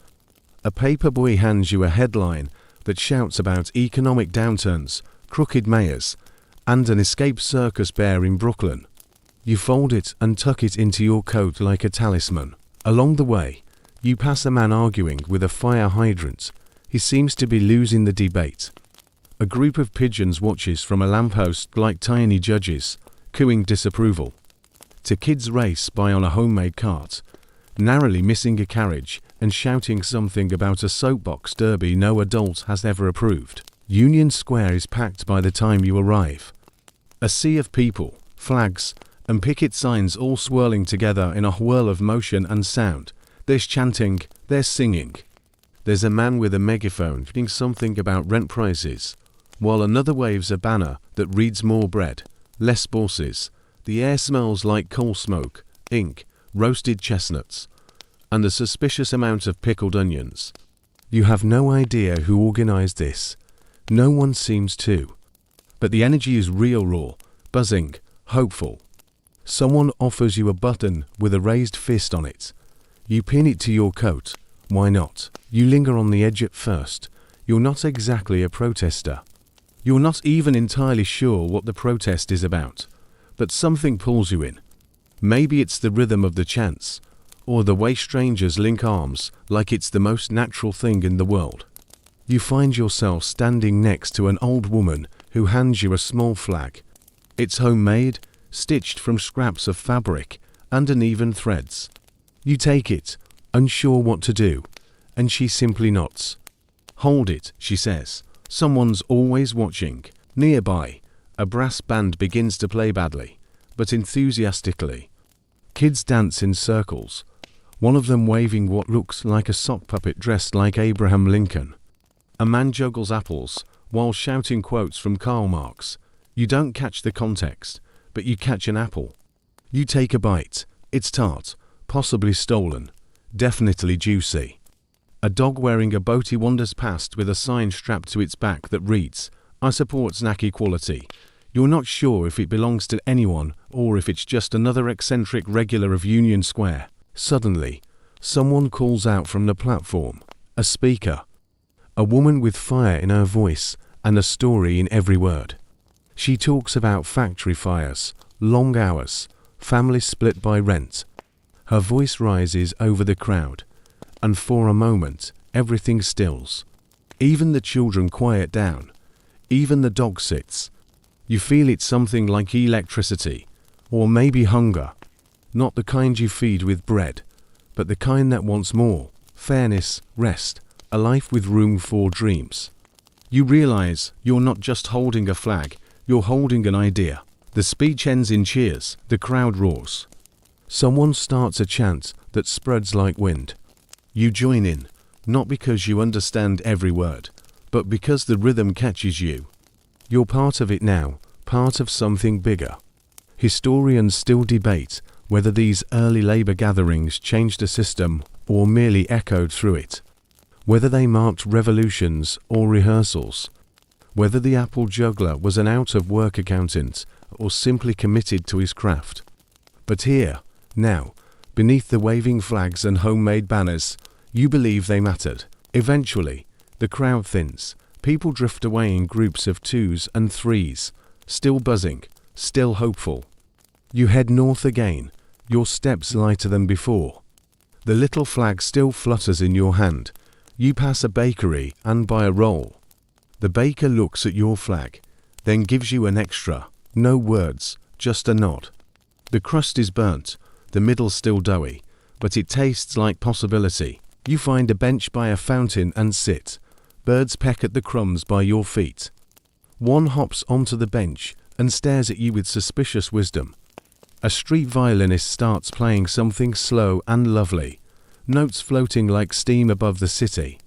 A paperboy hands you a headline that shouts about economic downturns, crooked mayors, and an escaped circus bear in Brooklyn. You fold it and tuck it into your coat like a talisman. Along the way, you pass a man arguing with a fire hydrant. He seems to be losing the debate. A group of pigeons watches from a lamppost like tiny judges, cooing disapproval. Two kids race by on a homemade cart, narrowly missing a carriage and shouting something about a soapbox derby no adult has ever approved. Union Square is packed by the time you arrive. A sea of people, flags, and picket signs all swirling together in a whirl of motion and sound. There's chanting, there's singing. There's a man with a megaphone saying something about rent prices, while another waves a banner that reads more bread, less bosses. The air smells like coal smoke, ink, roasted chestnuts, and a suspicious amount of pickled onions. You have no idea who organized this. No one seems to. But the energy is real raw, buzzing, hopeful. Someone offers you a button with a raised fist on it. You pin it to your coat. Why not? You linger on the edge at first. You're not exactly a protester. You're not even entirely sure what the protest is about. But something pulls you in. Maybe it's the rhythm of the chants, or the way strangers link arms like it's the most natural thing in the world. You find yourself standing next to an old woman who hands you a small flag. It's homemade, stitched from scraps of fabric and uneven threads. You take it, unsure what to do, and she simply nods. "Hold it," she says. "Someone's always watching." Nearby, a brass band begins to play badly, but enthusiastically. Kids dance in circles, one of them waving what looks like a sock puppet dressed like Abraham Lincoln. A man juggles apples while shouting quotes from Karl Marx. You don't catch the context, but you catch an apple. You take a bite. It's tart, possibly stolen, definitely juicy. A dog wearing a boatie wanders past with a sign strapped to its back that reads, "I support snack equality." You're not sure if it belongs to anyone or if it's just another eccentric regular of Union Square. Suddenly, someone calls out from the platform. A speaker. A woman with fire in her voice and a story in every word. She talks about factory fires, long hours, families split by rent. Her voice rises over the crowd, and for a moment, everything stills. Even the children quiet down. Even the dog sits. You feel it's something like electricity, or maybe hunger. Not the kind you feed with bread, but the kind that wants more, fairness, rest, a life with room for dreams. You realize you're not just holding a flag, you're holding an idea. The speech ends in cheers, the crowd roars. Someone starts a chant that spreads like wind. You join in, not because you understand every word, but because the rhythm catches you. You're part of it now, part of something bigger. Historians still debate whether these early labor gatherings changed the system or merely echoed through it. Whether they marked revolutions or rehearsals. Whether the apple juggler was an out-of-work accountant or simply committed to his craft. But here, now, beneath the waving flags and homemade banners, you believe they mattered. Eventually, the crowd thins. People drift away in groups of 2s and 3s, still buzzing, still hopeful. You head north again, your steps lighter than before. The little flag still flutters in your hand. You pass a bakery and buy a roll. The baker looks at your flag, then gives you an extra. No words, just a nod. The crust is burnt, the middle still doughy, but it tastes like possibility. You find a bench by a fountain and sit. Birds peck at the crumbs by your feet. One hops onto the bench and stares at you with suspicious wisdom. A street violinist starts playing something slow and lovely, notes floating like steam above the city.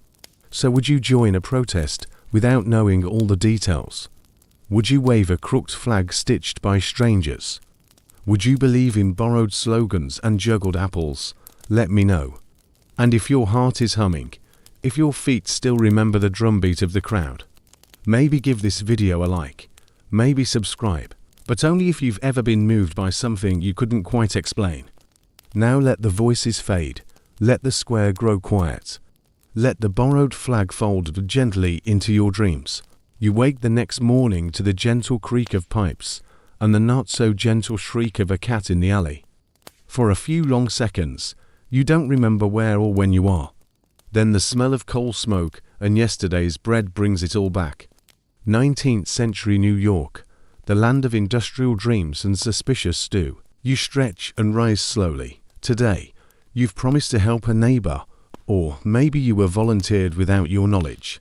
So would you join a protest without knowing all the details? Would you wave a crooked flag stitched by strangers? Would you believe in borrowed slogans and juggled apples? Let me know. And if your heart is humming, if your feet still remember the drumbeat of the crowd, maybe give this video a like, maybe subscribe, but only if you've ever been moved by something you couldn't quite explain. Now let the voices fade, let the square grow quiet. Let the borrowed flag fold gently into your dreams. You wake the next morning to the gentle creak of pipes and the not-so-gentle shriek of a cat in the alley. For a few long seconds, you don't remember where or when you are. Then the smell of coal smoke and yesterday's bread brings it all back. 19th century New York, the land of industrial dreams and suspicious stew. You stretch and rise slowly. Today, you've promised to help a neighbor, or maybe you were volunteered without your knowledge.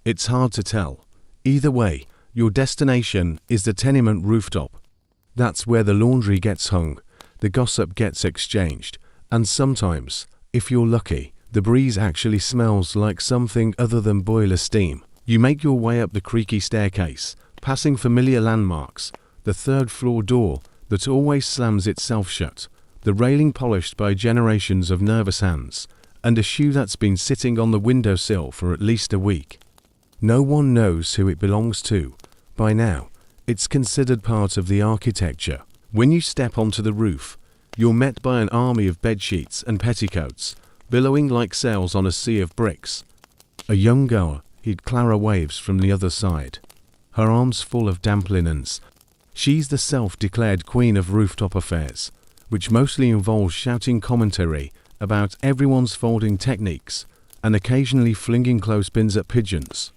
It's hard to tell. Either way, your destination is the tenement rooftop. That's where the laundry gets hung, the gossip gets exchanged, and sometimes, if you're lucky, the breeze actually smells like something other than boiler steam. You make your way up the creaky staircase, passing familiar landmarks, the third-floor door that always slams itself shut, the railing polished by generations of nervous hands, and a shoe that's been sitting on the windowsill for at least a week. No one knows who it belongs to. By now, it's considered part of the architecture. When you step onto the roof, you're met by an army of bedsheets and petticoats, billowing like sails on a sea of bricks. A young girl, Clara, waves from the other side, her arms full of damp linens. She's the self-declared queen of rooftop affairs, which mostly involves shouting commentary about everyone's folding techniques and occasionally flinging clothespins at pigeons.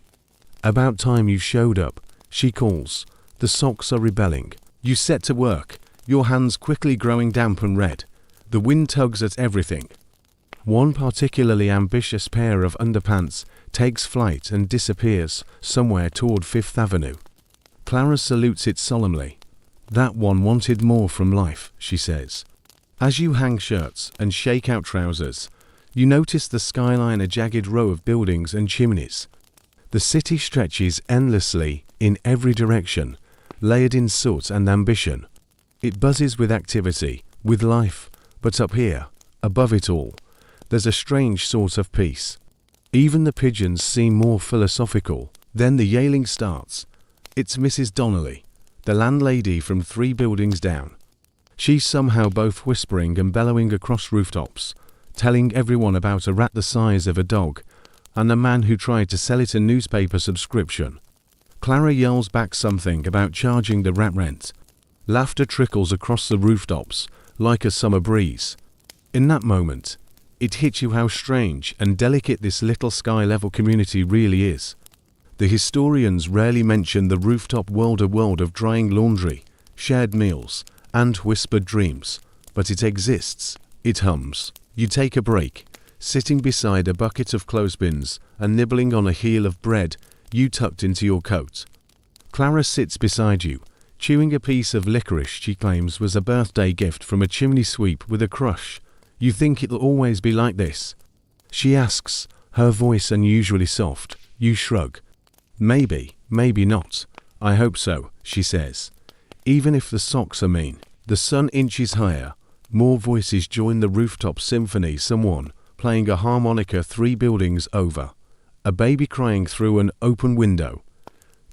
About time you showed up, she calls. The socks are rebelling. You set to work, your hands quickly growing damp and red. The wind tugs at everything. One particularly ambitious pair of underpants takes flight and disappears somewhere toward Fifth Avenue. Clara salutes it solemnly. That one wanted more from life, she says. As you hang shirts and shake out trousers, you notice the skyline, a jagged row of buildings and chimneys. The city stretches endlessly in every direction, layered in soot and ambition. It buzzes with activity, with life, but up here, above it all, there's a strange sort of peace. Even the pigeons seem more philosophical. Then the yelling starts. It's Mrs. Donnelly, the landlady from 3 buildings down. She's somehow both whispering and bellowing across rooftops, telling everyone about a rat the size of a dog and a man who tried to sell it a newspaper subscription. Clara yells back something about charging the rat rent. Laughter trickles across the rooftops like a summer breeze. In that moment, it hits you how strange and delicate this little sky-level community really is. The historians rarely mention the rooftop world, a world of drying laundry, shared meals, and whispered dreams, but it exists. It hums. You take a break, sitting beside a bucket of clothespins and nibbling on a heel of bread you tucked into your coat. Clara sits beside you, chewing a piece of licorice she claims was a birthday gift from a chimney sweep with a crush. You think it'll always be like this? She asks, her voice unusually soft. You shrug. Maybe, maybe not. I hope so, she says. Even if the socks are mean. The sun inches higher. More voices join the rooftop symphony. Someone playing a harmonica 3 buildings over. A baby crying through an open window.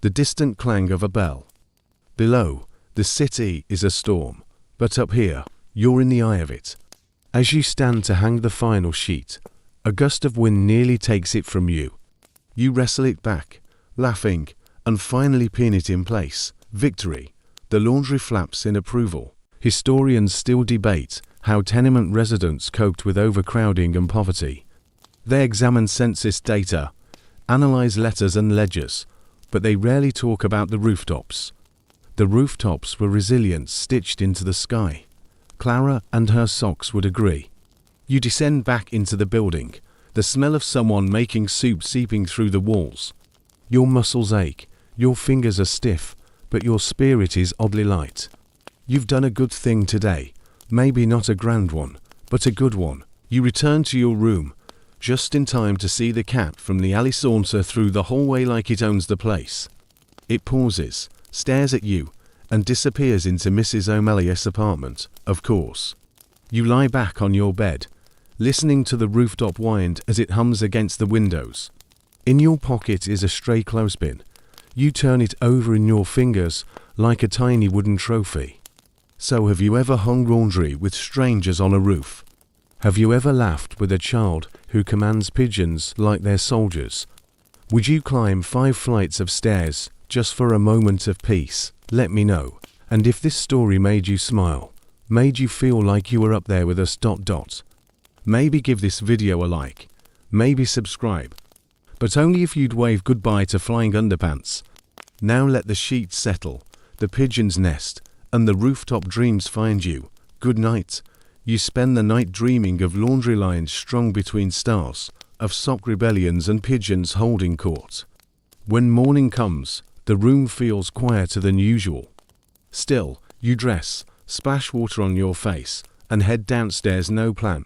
The distant clang of a bell. Below, the city is a storm. But up here, you're in the eye of it. As you stand to hang the final sheet, a gust of wind nearly takes it from you. You wrestle it back, laughing, and finally pin it in place. Victory. The laundry flaps in approval. Historians still debate how tenement residents coped with overcrowding and poverty. They examine census data, analyze letters and ledgers, but they rarely talk about the rooftops. The rooftops were resilience stitched into the sky. Clara and her socks would agree. You descend back into the building, the smell of someone making soup seeping through the walls. Your muscles ache, your fingers are stiff, but your spirit is oddly light. You've done a good thing today. Maybe not a grand one, but a good one. You return to your room, just in time to see the cat from the alley saunter through the hallway like it owns the place. It pauses, stares at you, and disappears into Mrs. O'Malley's apartment, of course. You lie back on your bed, listening to the rooftop wind as it hums against the windows. In your pocket is a stray clothespin. You turn it over in your fingers like a tiny wooden trophy. So have you ever hung laundry with strangers on a roof? Have you ever laughed with a child who commands pigeons like they're soldiers? Would you climb 5 flights of stairs just for a moment of peace? Let me know. And if this story made you smile, made you feel like you were up there with us ... Maybe give this video a like, maybe subscribe. But only if you'd wave goodbye to flying underpants. Now let the sheets settle, the pigeons nest, and the rooftop dreams find you. Good night. You spend the night dreaming of laundry lines strung between stars, of sock rebellions and pigeons holding court. When morning comes, the room feels quieter than usual. Still, you dress, splash water on your face, and head downstairs, no plan.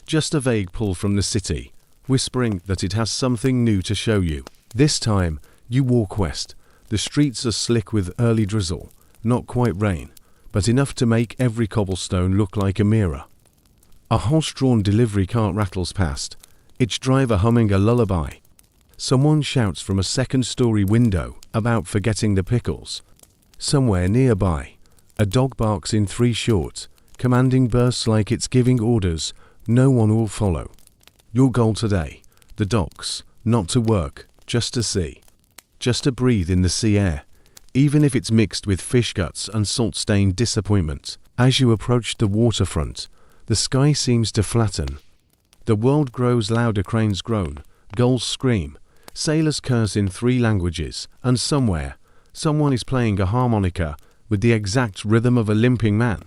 Just a vague pull from the city, whispering that it has something new to show you. This time, you walk west. The streets are slick with early drizzle, not quite rain, but enough to make every cobblestone look like a mirror. A horse-drawn delivery cart rattles past, its driver humming a lullaby. Someone shouts from a second-story window about forgetting the pickles. Somewhere nearby, a dog barks in 3 short, commanding bursts like it's giving orders no one will follow. Your goal today, the docks, not to work, just to see. Just to breathe in the sea air, even if it's mixed with fish guts and salt-stained disappointment. As you approach the waterfront, the sky seems to flatten. The world grows louder, cranes groan, gulls scream, sailors curse in 3 languages, and somewhere, someone is playing a harmonica with the exact rhythm of a limping man.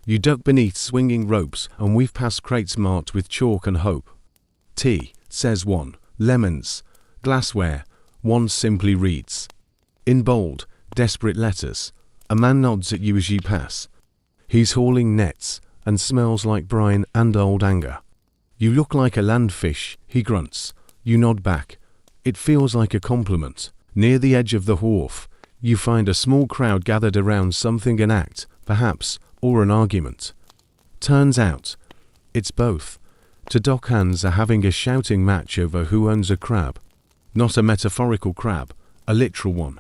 You duck beneath swinging ropes and weave past crates marked with chalk and hope. Tea, says one. Lemons. Glassware. One simply reads. In bold, desperate letters, a man nods at you as you pass. He's hauling nets and smells like brine and old anger. You look like a landfish, he grunts. You nod back. It feels like a compliment. Near the edge of the wharf, you find a small crowd gathered around something, an act, perhaps, or an argument. Turns out, it's both. 2 dockhands are having a shouting match over who owns a crab. Not a metaphorical crab, a literal one.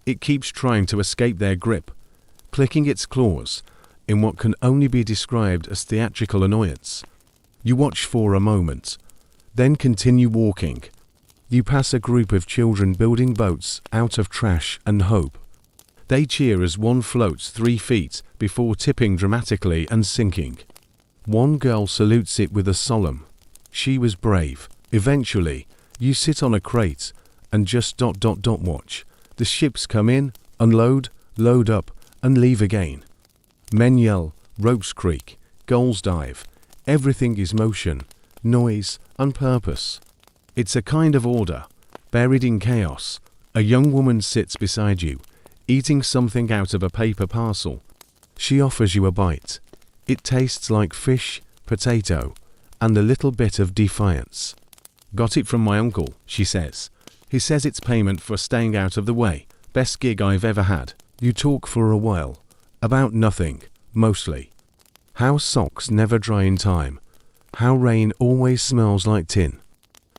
It keeps trying to escape their grip, clicking its claws in what can only be described as theatrical annoyance. You watch for a moment, then continue walking. You pass a group of children building boats out of trash and hope. They cheer as one floats 3 feet before tipping dramatically and sinking. One girl salutes it with a solemn, "She was brave." Eventually, you sit on a crate and just ... watch. The ships come in, unload, load up, and leave again. Men yell, ropes creak, gulls dive. Everything is motion, noise, and purpose. It's a kind of order, buried in chaos. A young woman sits beside you, eating something out of a paper parcel. She offers you a bite. It tastes like fish, potato, and a little bit of defiance. "Got it from my uncle," she says. "He says it's payment for staying out of the way. Best gig I've ever had." You talk for a while. About nothing, mostly. How socks never dry in time. How rain always smells like tin.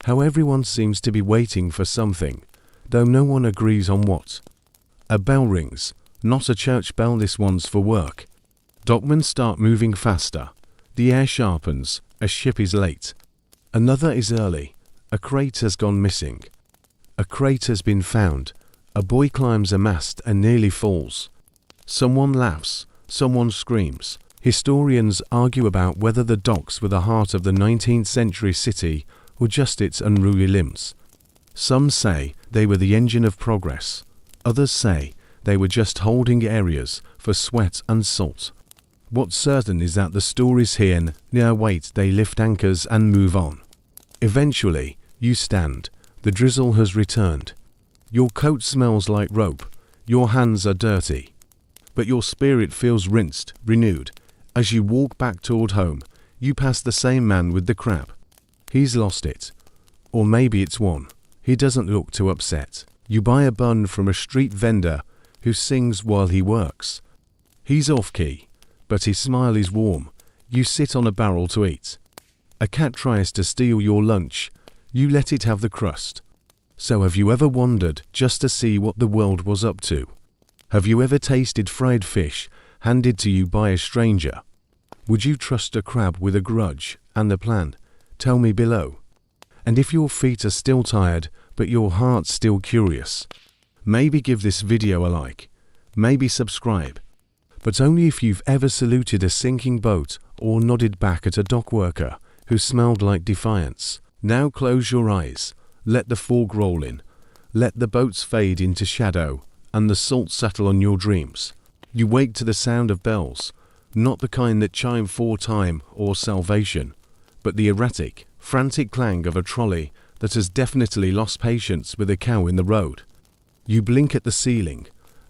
How everyone seems to be waiting for something, though no one agrees on what. A bell rings. Not a church bell, this one's for work. Dockmen start moving faster. The air sharpens. A ship is late. Another is early. A crate has gone missing. A crate has been found. A boy climbs a mast and nearly falls. Someone laughs. Someone screams. Historians argue about whether the docks were the heart of the 19th century city or just its unruly limbs. Some say they were the engine of progress. Others say they were just holding areas for sweat and salt. What's certain is that the stories here now wait, they lift anchors and move on. Eventually, you stand. The drizzle has returned. Your coat smells like rope. Your hands are dirty. but your spirit feels rinsed, renewed. As you walk back toward home, you pass the same man with the crab. He's lost it. Or maybe it's won. He doesn't look too upset. You buy a bun from a street vendor who sings while he works. He's off-key, but his smile is warm. You sit on a barrel to eat. A cat tries to steal your lunch. You let it have the crust. So have you ever wandered just to see what the world was up to? Have you ever tasted fried fish handed to you by a stranger? Would you trust a crab with a grudge and a plan? Tell me below. And if your feet are still tired, but your heart's still curious, maybe give this video a like, maybe subscribe. But only if you've ever saluted a sinking boat or nodded back at a dock worker who smelled like defiance. Now close your eyes, let the fog roll in, let the boats fade into shadow, and the salt settle on your dreams. You wake to the sound of bells, not the kind that chime for time or salvation, but the erratic, frantic clang of a trolley that has definitely lost patience with a cow in the road. You blink at the ceiling,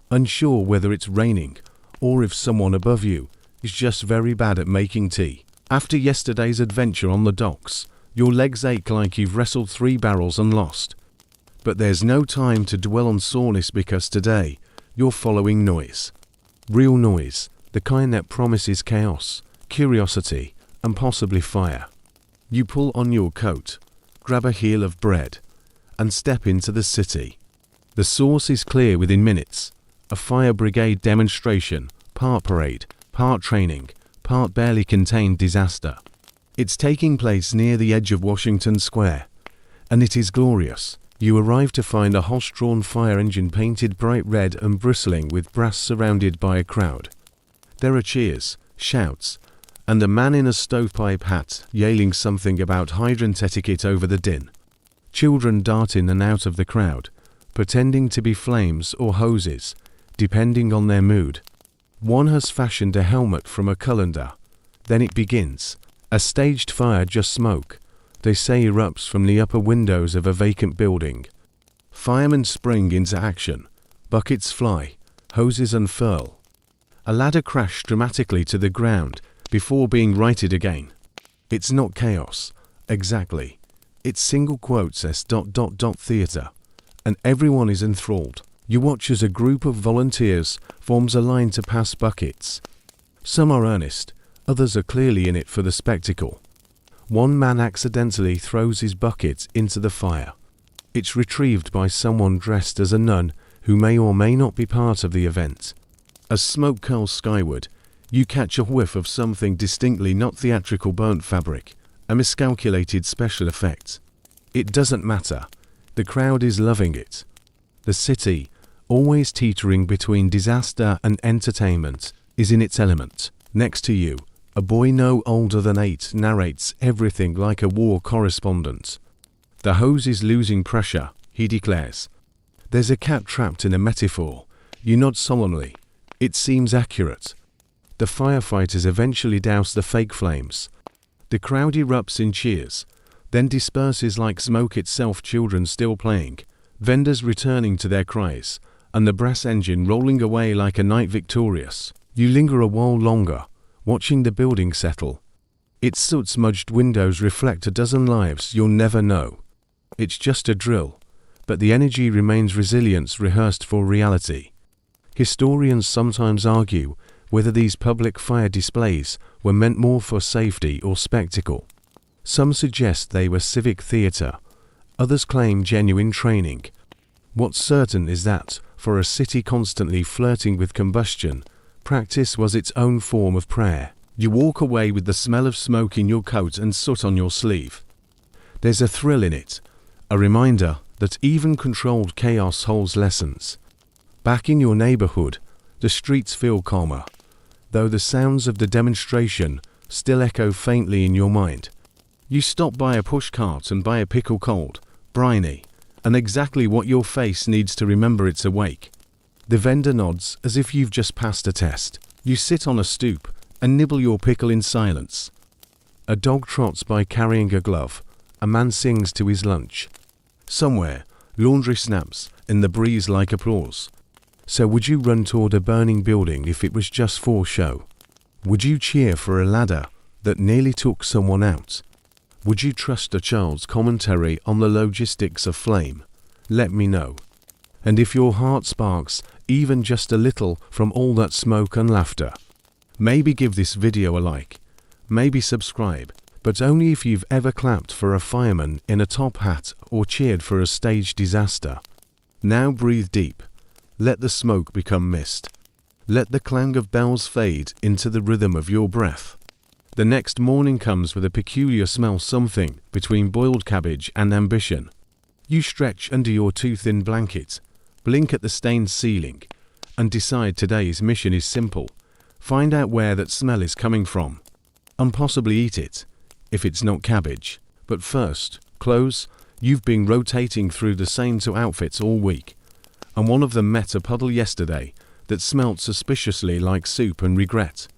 unsure whether it's raining or if someone above you is just very bad at making tea. After yesterday's adventure on the docks, your legs ache like you've wrestled 3 barrels and lost. But there's no time to dwell on soreness because today you're following noise. Real noise, the kind that promises chaos, curiosity, and possibly fire. You pull on your coat, grab a heel of bread, and step into the city. The source is clear within minutes. A fire brigade demonstration, part parade, part training, part barely contained disaster. It's taking place near the edge of Washington Square, and it is glorious. You arrive to find a horse-drawn fire engine painted bright red and bristling with brass surrounded by a crowd. There are cheers, shouts, and a man in a stovepipe hat yelling something about hydrant etiquette over the din. Children dart in and out of the crowd, pretending to be flames or hoses, depending on their mood. One has fashioned a helmet from a colander. Then it begins. A staged fire, just smoke, they say, erupts from the upper windows of a vacant building. Firemen spring into action. Buckets fly, hoses unfurl. A ladder crashed dramatically to the ground before being righted again. It's not chaos, exactly. It's single quotes as ... theatre. And everyone is enthralled. You watch as a group of volunteers forms a line to pass buckets. Some are earnest, others are clearly in it for the spectacle. One man accidentally throws his bucket into the fire. It's retrieved by someone dressed as a nun who may or may not be part of the event. As smoke curls skyward, you catch a whiff of something distinctly not theatrical: burnt fabric, a miscalculated special effect. It doesn't matter. The crowd is loving it. The city, always teetering between disaster and entertainment, is in its element. Next to you, a boy no older than 8 narrates everything like a war correspondent. The hose is losing pressure, he declares. There's a cat trapped in a metaphor. You nod solemnly. It seems accurate. The firefighters eventually douse the fake flames. The crowd erupts in cheers, then disperses like smoke itself. Children still playing, vendors returning to their cries, and the brass engine rolling away like a knight victorious. You linger a while longer, watching the building settle. Its soot-smudged windows reflect a dozen lives you'll never know. It's just a drill, but the energy remains resilience rehearsed for reality. Historians sometimes argue whether these public fire displays were meant more for safety or spectacle. Some suggest they were civic theatre, others claim genuine training. What's certain is that, for a city constantly flirting with combustion, practice was its own form of prayer. You walk away with the smell of smoke in your coat and soot on your sleeve. There's a thrill in it, a reminder that even controlled chaos holds lessons. Back in your neighborhood, the streets feel calmer, though the sounds of the demonstration still echo faintly in your mind. You stop by a pushcart and buy a pickle, cold, briny, and exactly what your face needs to remember it's awake. The vendor nods as if you've just passed a test. You sit on a stoop and nibble your pickle in silence. A dog trots by carrying a glove. A man sings to his lunch. Somewhere, laundry snaps in the breeze like applause. So would you run toward a burning building if it was just for show? Would you cheer for a ladder that nearly took someone out? Would you trust a child's commentary on the logistics of flame? Let me know. And if your heart sparks even just a little from all that smoke and laughter, maybe give this video a like, maybe subscribe, but only if you've ever clapped for a fireman in a top hat or cheered for a stage disaster. Now breathe deep. Let the smoke become mist. Let the clang of bells fade into the rhythm of your breath. The next morning comes with a peculiar smell, something between boiled cabbage and ambition. You stretch under your too-thin blanket, blink at the stained ceiling, and decide today's mission is simple. Find out where that smell is coming from, and possibly eat it, if it's not cabbage. But first, clothes. You've been rotating through the same two outfits all week, and one of them met a puddle yesterday that smelt suspiciously like soup and regret.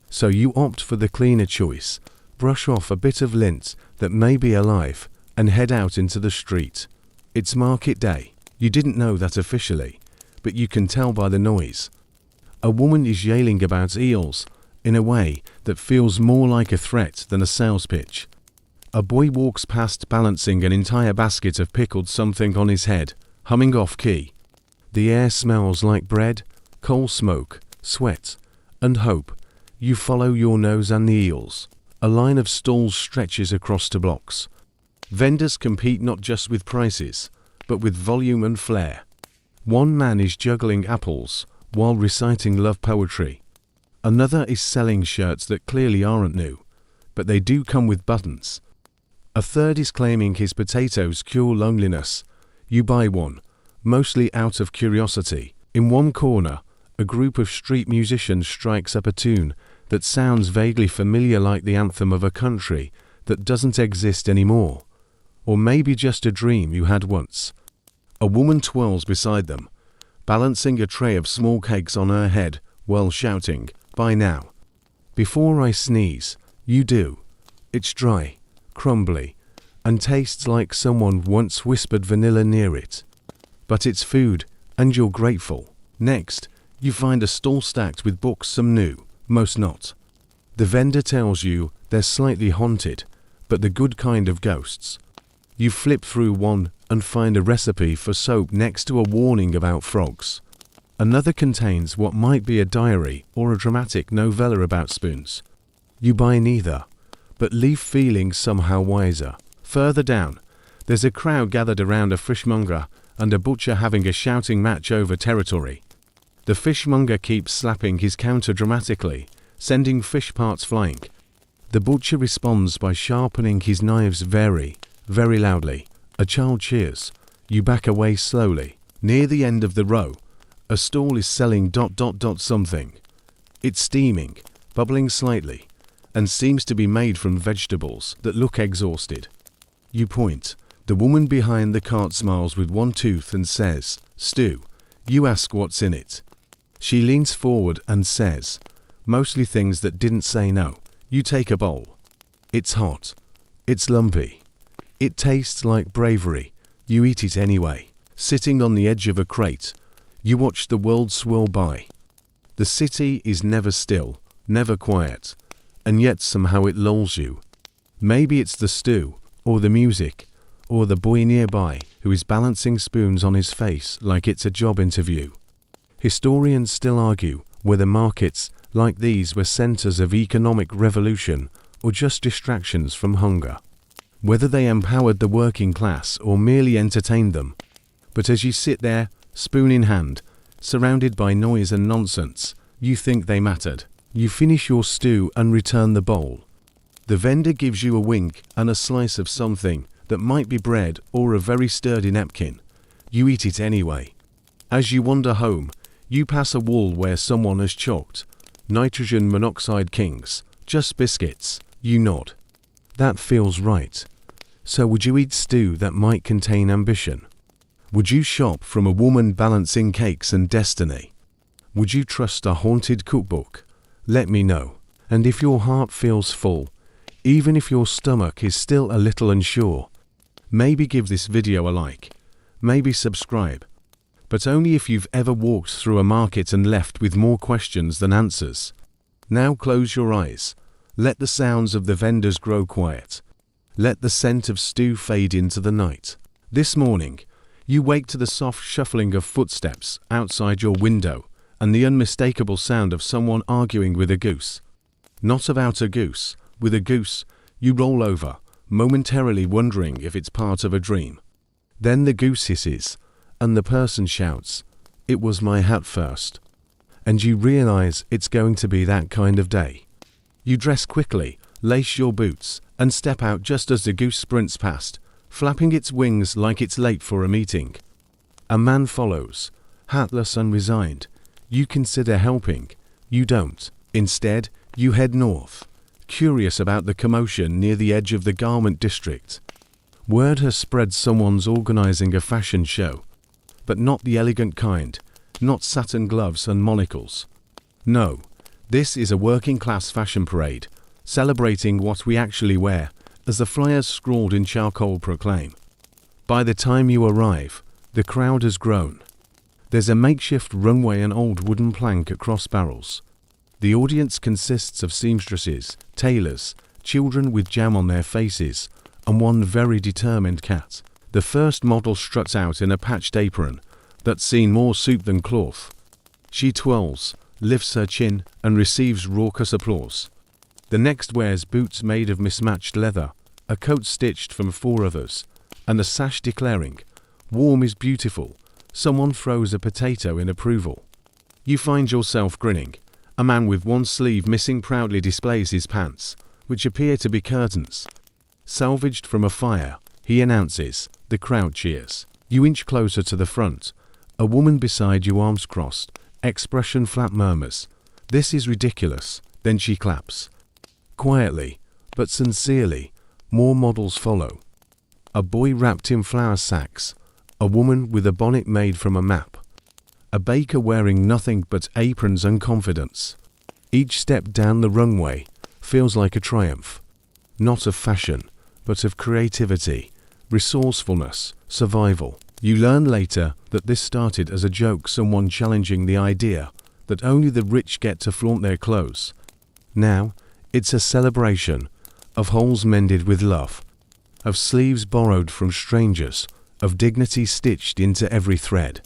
So you opt for the cleaner choice, brush off a bit of lint that may be alive, and head out into the street. It's market day. You didn't know that officially, but you can tell by the noise. A woman is yelling about eels in a way that feels more like a threat than a sales pitch. A boy walks past balancing an entire basket of pickled something on his head, humming off key. The air smells like bread, coal smoke, sweat, and hope. You follow your nose and the eels. A line of stalls stretches across the blocks. Vendors compete not just with prices, but with volume and flair. One man is juggling apples while reciting love poetry. Another is selling shirts that clearly aren't new, but they do come with buttons. A third is claiming his potatoes cure loneliness. You buy one, mostly out of curiosity. In one corner, a group of street musicians strikes up a tune that sounds vaguely familiar, like the anthem of a country that doesn't exist anymore, or maybe just a dream you had once. A woman twirls beside them, balancing a tray of small cakes on her head while shouting, "Buy now." Before I sneeze, you do. It's dry, crumbly, and tastes like someone once whispered vanilla near it. But it's food, and you're grateful. Next, you find a stall stacked with books, some new, most not. The vendor tells you they're slightly haunted, but the good kind of ghosts. You flip through one and find a recipe for soap next to a warning about frogs. Another contains what might be a diary or a dramatic novella about spoons. You buy neither, but leave feeling somehow wiser. Further down, there's a crowd gathered around a fishmonger and a butcher having a shouting match over territory. The fishmonger keeps slapping his counter dramatically, sending fish parts flying. The butcher responds by sharpening his knives very, very loudly. A child cheers. You back away slowly. Near the end of the row, a stall is selling ... something. It's steaming, bubbling slightly, and seems to be made from vegetables that look exhausted. You point. The woman behind the cart smiles with one tooth and says, "Stew." You ask what's in it. She leans forward and says, "Mostly things that didn't say no." You take a bowl. It's hot. It's lumpy. It tastes like bravery. You eat it anyway. Sitting on the edge of a crate, you watch the world swirl by. The city is never still, never quiet, and yet somehow it lulls you. Maybe it's the stew, or the music, or the boy nearby who is balancing spoons on his face like it's a job interview. Historians still argue whether markets like these were centers of economic revolution or just distractions from hunger, whether they empowered the working class or merely entertained them. But as you sit there, spoon in hand, surrounded by noise and nonsense, you think they mattered. You finish your stew and return the bowl. The vendor gives you a wink and a slice of something that might be bread or a very sturdy napkin. You eat it anyway. As you wander home, you pass a wall where someone has chalked nitrogen monoxide kings, just biscuits. You nod. That feels right. So would you eat stew that might contain ambition? Would you shop from a woman balancing cakes and destiny? Would you trust a haunted cookbook? Let me know. And if your heart feels full, even if your stomach is still a little unsure, maybe give this video a like, maybe subscribe, but only if you've ever walked through a market and left with more questions than answers. Now close your eyes. Let the sounds of the vendors grow quiet. Let the scent of stew fade into the night. This morning, you wake to the soft shuffling of footsteps outside your window and the unmistakable sound of someone arguing with a goose. Not about a goose. With a goose, you roll over, momentarily wondering if it's part of a dream. Then the goose hisses, and the person shouts, "It was my hat first." And you realize it's going to be that kind of day. You dress quickly, lace your boots, and step out just as the goose sprints past, flapping its wings like it's late for a meeting. A man follows, hatless and resigned. You consider helping. You don't. Instead, you head north, curious about the commotion near the edge of the garment district. Word has spread someone's organizing a fashion show. But not the elegant kind, not satin gloves and monocles. No, this is a working-class fashion parade, celebrating what we actually wear, as the flyers scrawled in charcoal proclaim. By the time you arrive, the crowd has grown. There's a makeshift runway and old wooden plank across barrels. The audience consists of seamstresses, tailors, children with jam on their faces, and one very determined cat. The first model struts out in a patched apron that's seen more soup than cloth. She twirls, lifts her chin, and receives raucous applause. The next wears boots made of mismatched leather, a coat stitched from 4 others, and a sash declaring, "Warm is beautiful." Someone throws a potato in approval. You find yourself grinning. A man with one sleeve missing proudly displays his pants, which appear to be curtains. Salvaged from a fire, he announces. The crowd cheers. You inch closer to the front. A woman beside you, arms crossed, expression flat, murmurs, "This is ridiculous." Then she claps. Quietly, but sincerely, more models follow. A boy wrapped in flour sacks. A woman with a bonnet made from a map. A baker wearing nothing but aprons and confidence. Each step down the runway feels like a triumph. Not of fashion, but of creativity, resourcefulness, survival. You learn later that this started as a joke, someone challenging the idea that only the rich get to flaunt their clothes. Now, it's a celebration of holes mended with love, of sleeves borrowed from strangers, of dignity stitched into every thread.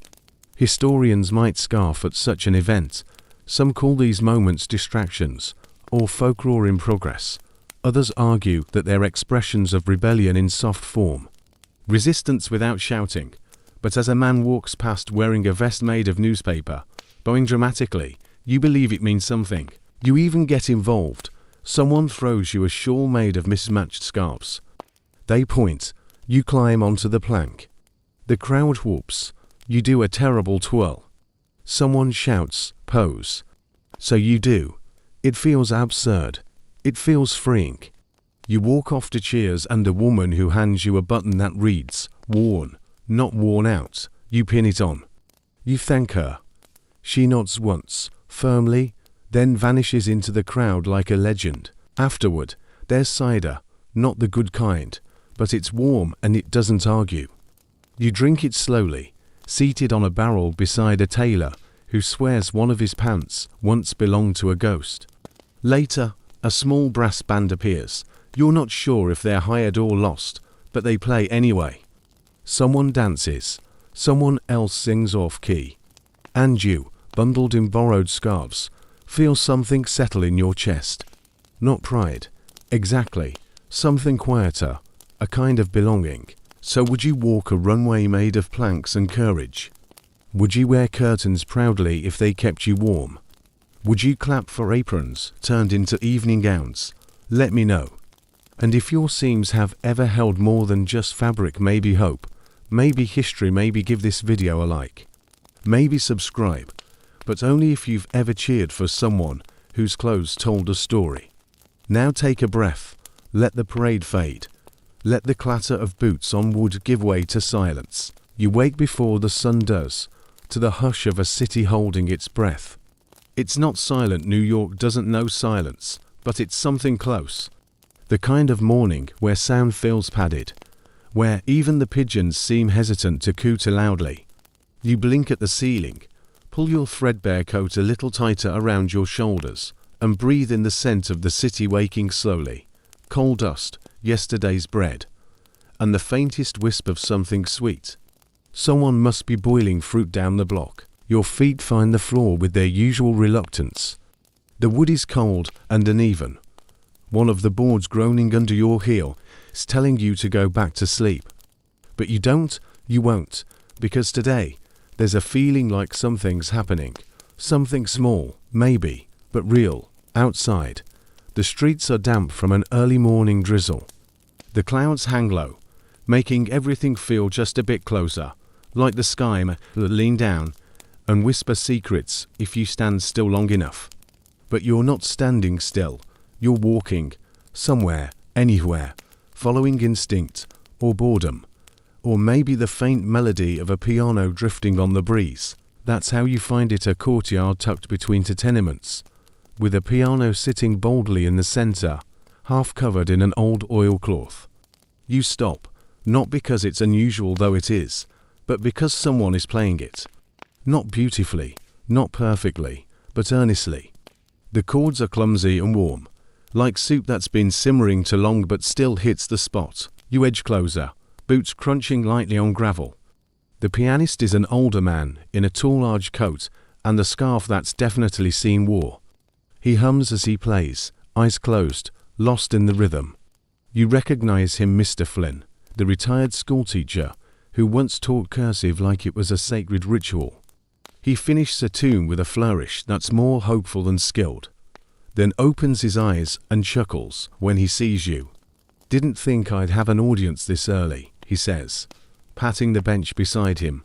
Historians might scoff at such an event. Some call these moments distractions, or folklore in progress. Others argue that they're expressions of rebellion in soft form. Resistance without shouting. But as a man walks past wearing a vest made of newspaper, bowing dramatically, you believe it means something. You even get involved. Someone throws you a shawl made of mismatched scarves. They point. You climb onto the plank. The crowd whoops. You do a terrible twirl. Someone shouts, "Pose." So you do. It feels absurd. It feels freeing. You walk off to cheers and a woman who hands you a button that reads, "Worn, not worn out." You pin it on. You thank her. She nods once, firmly, then vanishes into the crowd like a legend. Afterward, there's cider, not the good kind, but it's warm and it doesn't argue. You drink it slowly, seated on a barrel beside a tailor who swears one of his pants once belonged to a ghost. Later, a small brass band appears. You're not sure if they're hired or lost, but they play anyway. Someone dances. Someone else sings off-key. And you, bundled in borrowed scarves, feel something settle in your chest. Not pride. Exactly. Something quieter. A kind of belonging. So would you walk a runway made of planks and courage? Would you wear curtains proudly if they kept you warm? Would you clap for aprons turned into evening gowns? Let me know. And if your seams have ever held more than just fabric, maybe hope, maybe history, maybe give this video a like. Maybe subscribe, but only if you've ever cheered for someone whose clothes told a story. Now take a breath. Let the parade fade. Let the clatter of boots on wood give way to silence. You wake before the sun does, to the hush of a city holding its breath. It's not silent. New York doesn't know silence, but it's something close. The kind of morning where sound feels padded, where even the pigeons seem hesitant to coo too loudly. You blink at the ceiling, pull your threadbare coat a little tighter around your shoulders, and breathe in the scent of the city waking slowly. Coal dust, yesterday's bread, and the faintest wisp of something sweet. Someone must be boiling fruit down the block. Your feet find the floor with their usual reluctance. The wood is cold and uneven. One of the boards groaning under your heel is telling you to go back to sleep. But you won't, because today there's a feeling like something's happening. Something small, maybe, but real, outside. The streets are damp from an early morning drizzle. The clouds hang low, making everything feel just a bit closer, like the sky may lean down and whisper secrets if you stand still long enough. But you're not standing still. You're walking, somewhere, anywhere, following instinct, or boredom, or maybe the faint melody of a piano drifting on the breeze. That's how you find it, a courtyard tucked between two tenements, with a piano sitting boldly in the center, half covered in an old oilcloth. You stop, not because it's unusual though it is, but because someone is playing it. Not beautifully, not perfectly, but earnestly. The chords are clumsy and warm, like soup that's been simmering too long but still hits the spot. You edge closer, boots crunching lightly on gravel. The pianist is an older man in a tall large coat and a scarf that's definitely seen war. He hums as he plays, eyes closed, lost in the rhythm. You recognize him, Mr. Flynn, the retired schoolteacher who once taught cursive like it was a sacred ritual. He finishes a tune with a flourish that's more hopeful than skilled, then opens his eyes and chuckles when he sees you. "Didn't think I'd have an audience this early," he says, patting the bench beside him.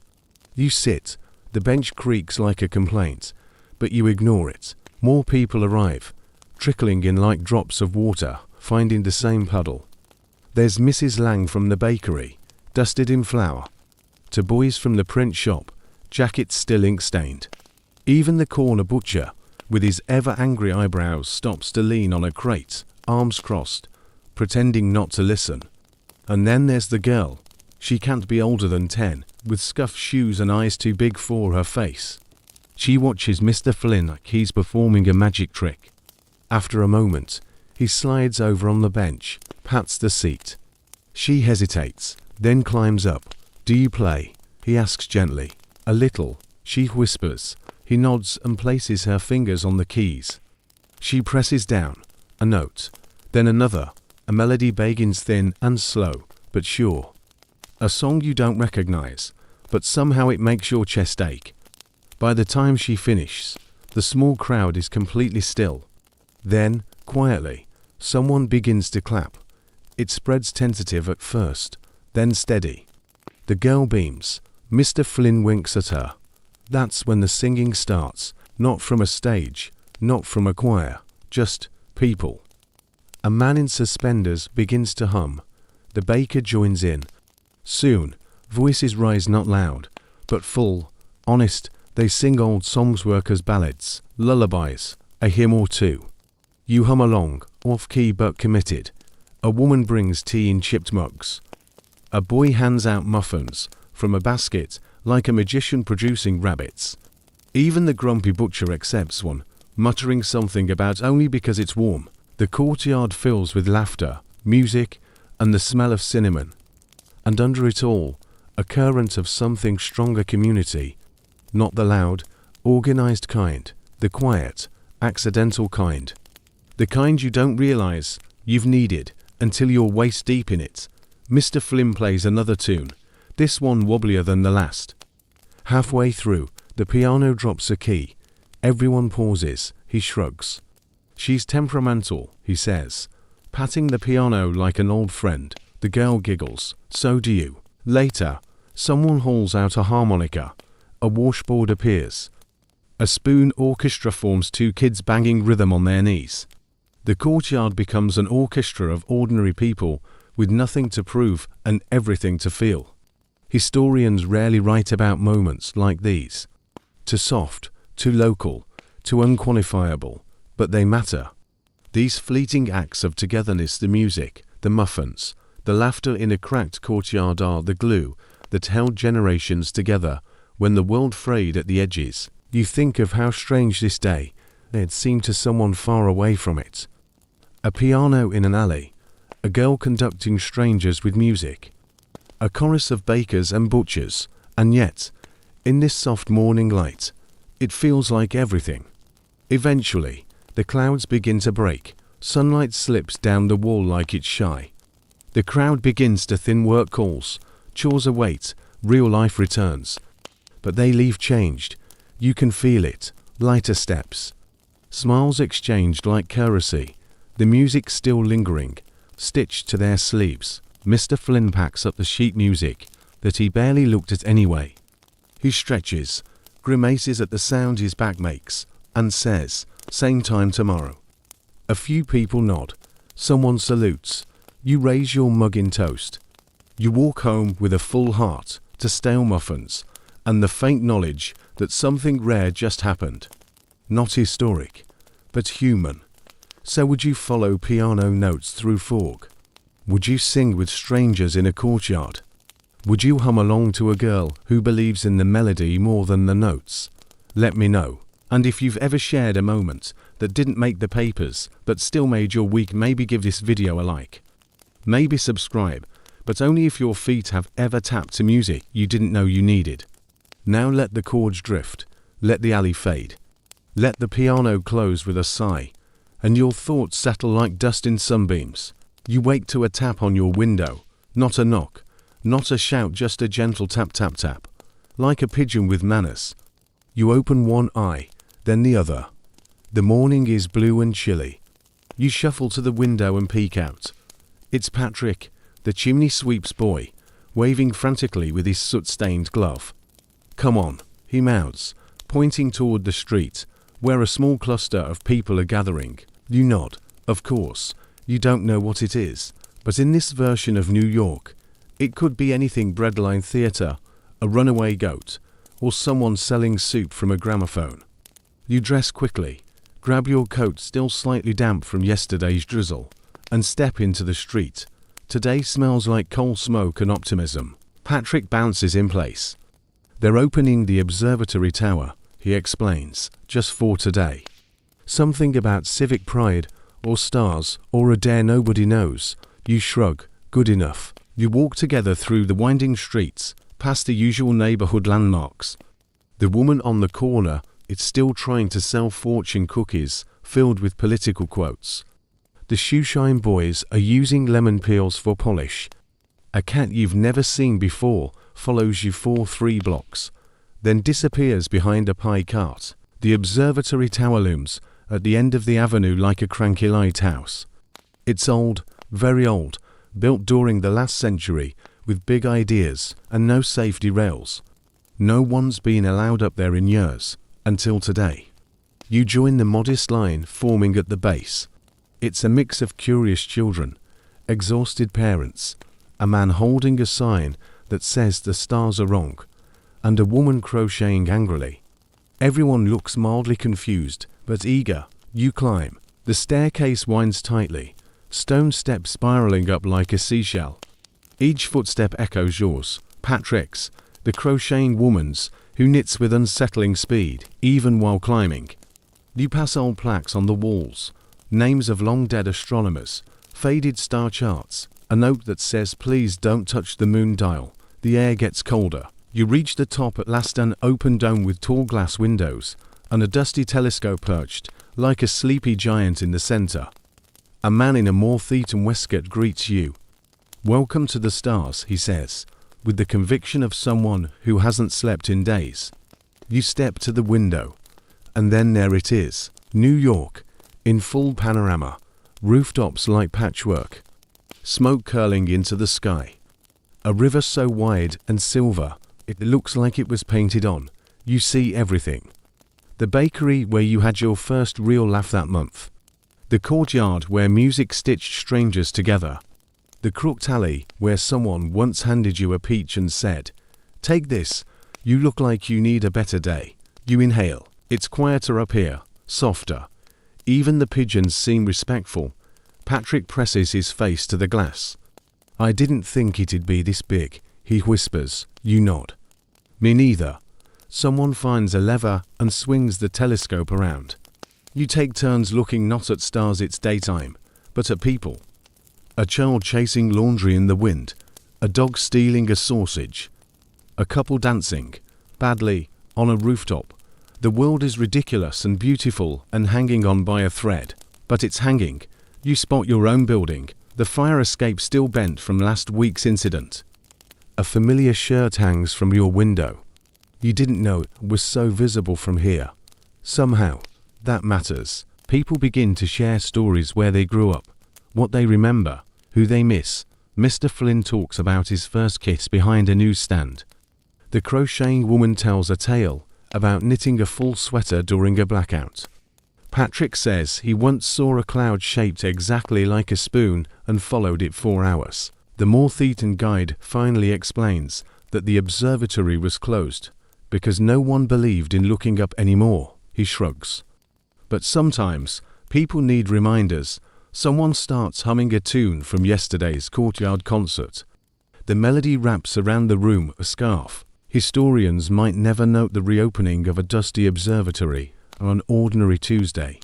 You sit. The bench creaks like a complaint, but you ignore it. More people arrive, trickling in like drops of water, finding the same puddle. There's Mrs. Lang from the bakery, dusted in flour, to boys from the print shop, jackets still ink-stained. Even the corner butcher, with his ever-angry eyebrows, stops to lean on a crate, arms crossed, pretending not to listen. And then there's the girl. She can't be older than 10, with scuffed shoes and eyes too big for her face. She watches Mr. Flynn like he's performing a magic trick. After a moment, he slides over on the bench, pats the seat. She hesitates, then climbs up. "Do you play?" he asks gently. "A little," she whispers. He nods and places her fingers on the keys. She presses down. A note, then another. A melody begins thin and slow, but sure. A song you don't recognize, but somehow it makes your chest ache. By the time she finishes, the small crowd is completely still. Then, quietly, someone begins to clap. It spreads tentative at first, then steady. The girl beams. Mr. Flynn winks at her. That's when the singing starts, not from a stage, not from a choir, just people. A man in suspenders begins to hum. The baker joins in. Soon, voices rise not loud, but full, honest. They sing old songs, workers' ballads, lullabies, a hymn or two. You hum along, off-key but committed. A woman brings tea in chipped mugs. A boy hands out muffins from a basket like a magician producing rabbits. Even the grumpy butcher accepts one, muttering something about only because it's warm. The courtyard fills with laughter, music, and the smell of cinnamon. And under it all, a current of something stronger, community. Not the loud, organized kind, the quiet, accidental kind. The kind you don't realize you've needed until you're waist deep in it. Mr. Flynn plays another tune, this one wobblier than the last. Halfway through, the piano drops a key. Everyone pauses. He shrugs. "She's temperamental," he says, patting the piano like an old friend. The girl giggles. So do you. Later, someone hauls out a harmonica. A washboard appears. A spoon orchestra forms, two kids banging rhythm on their knees. The courtyard becomes an orchestra of ordinary people with nothing to prove and everything to feel. Historians rarely write about moments like these. Too soft, too local, too unquantifiable, but they matter. These fleeting acts of togetherness, the music, the muffins, the laughter in a cracked courtyard are the glue that held generations together when the world frayed at the edges, you think of how strange this day had seemed to someone far away from it. A piano in an alley, a girl conducting strangers with music, a chorus of bakers and butchers, and yet, in this soft morning light, it feels like everything. Eventually, the clouds begin to break, sunlight slips down the wall like it's shy. The crowd begins to thin, work calls, chores await, real life returns. But they leave changed. You can feel it, lighter steps. Smiles exchanged like courtesy, the music still lingering, stitched to their sleeves. Mr. Flynn packs up the sheet music that he barely looked at anyway. He stretches, grimaces at the sound his back makes, and says, "Same time tomorrow." A few people nod. Someone salutes. You raise your mug in toast. You walk home with a full heart to stale muffins and the faint knowledge that something rare just happened. Not historic, but human. So would you follow piano notes through fog? Would you sing with strangers in a courtyard? Would you hum along to a girl who believes in the melody more than the notes? Let me know. And if you've ever shared a moment that didn't make the papers but still made your week, maybe give this video a like. Maybe subscribe, but only if your feet have ever tapped to music you didn't know you needed. Now let the chords drift, let the alley fade. Let the piano close with a sigh, and your thoughts settle like dust in sunbeams. You wake to a tap on your window, not a knock, not a shout, just a gentle tap tap tap. Like a pigeon with manners. You open one eye, then the other. The morning is blue and chilly. You shuffle to the window and peek out. It's Patrick, the chimney sweep's boy, waving frantically with his soot-stained glove. "Come on," he mouths, pointing toward the street, where a small cluster of people are gathering. You nod. Of course, you don't know what it is, but in this version of New York, it could be anything: breadline theater, a runaway goat, or someone selling soup from a gramophone. You dress quickly, grab your coat still slightly damp from yesterday's drizzle, and step into the street. Today smells like coal smoke and optimism. Patrick bounces in place. They're opening the observatory tower, he explains, just for today. Something about civic pride, or stars, or a dare nobody knows. You shrug. Good enough. You walk together through the winding streets, past the usual neighborhood landmarks. The woman on the corner is still trying to sell fortune cookies filled with political quotes. The shoeshine boys are using lemon peels for polish. A cat you've never seen before follows you for 3 blocks, then disappears behind a pie cart. The observatory tower looms at the end of the avenue like a cranky lighthouse. It's old, very old, built during the last century, with big ideas and no safety rails. No one's been allowed up there in years, until today. You join the modest line forming at the base. It's a mix of curious children, exhausted parents, a man holding a sign that says the stars are wrong, and a woman crocheting angrily. Everyone looks mildly confused, but eager. You climb. The staircase winds tightly, stone steps spiraling up like a seashell. Each footstep echoes yours, Patrick's, the crocheting woman's, who knits with unsettling speed, even while climbing. You pass old plaques on the walls, names of long-dead astronomers, faded star charts, a note that says please don't touch the moon dial. The air gets colder. You reach the top at last, an open dome with tall glass windows, and a dusty telescope perched, like a sleepy giant in the center. A man in a Moth-Eaton waistcoat greets you. "Welcome to the stars," he says, with the conviction of someone who hasn't slept in days. You step to the window, and then there it is, New York, in full panorama, rooftops like patchwork, smoke curling into the sky. A river so wide and silver, it looks like it was painted on. You see everything. The bakery where you had your first real laugh that month. The courtyard where music stitched strangers together. The crooked alley where someone once handed you a peach and said, "Take this, you look like you need a better day." You inhale. It's quieter up here, softer. Even the pigeons seem respectful. Patrick presses his face to the glass. "I didn't think it'd be this big," he whispers. You nod. "Me neither. Someone finds a lever and swings the telescope around. You take turns looking not at stars, it's daytime, but at people. A child chasing laundry in the wind, a dog stealing a sausage, a couple dancing, badly, on a rooftop. The world is ridiculous and beautiful and hanging on by a thread, but it's hanging. You spot your own building, the fire escape still bent from last week's incident. A familiar shirt hangs from your window. You didn't know it was so visible from here. Somehow, that matters. People begin to share stories where they grew up, what they remember, who they miss. Mr. Flynn talks about his first kiss behind a newsstand. The crocheting woman tells a tale about knitting a full sweater during a blackout. Patrick says he once saw a cloud shaped exactly like a spoon and followed it 4 hours. The North-Eton guide finally explains that the observatory was closed because no one believed in looking up anymore. He shrugs. But sometimes people need reminders. Someone starts humming a tune from yesterday's courtyard concert. The melody wraps around the room a scarf. Historians might never note the reopening of a dusty observatory on an ordinary Tuesday.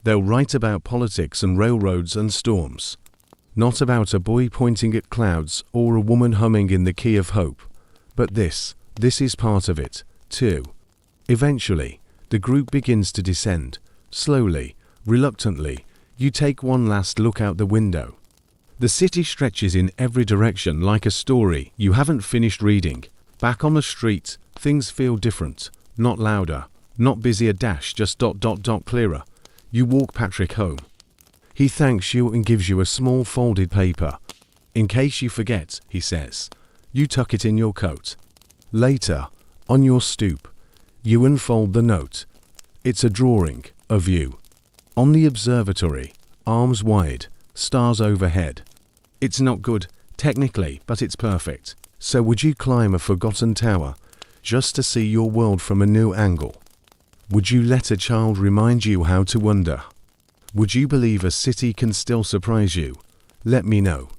They'll write about politics and railroads and storms, not about a boy pointing at clouds or a woman humming in the key of hope. But this is part of it, too. Eventually, the group begins to descend. Slowly, reluctantly, you take one last look out the window. The city stretches in every direction like a story you haven't finished reading. Back on the street, things feel different. Not louder, not busier, just ... clearer. You walk Patrick home. He thanks you and gives you a small folded paper. In case you forget, he says. You tuck it in your coat. Later, on your stoop, you unfold the note. It's a drawing of you. On the observatory, arms wide, stars overhead. It's not good, technically, but it's perfect. So would you climb a forgotten tower, just to see your world from a new angle? Would you let a child remind you how to wonder? Would you believe a city can still surprise you? Let me know.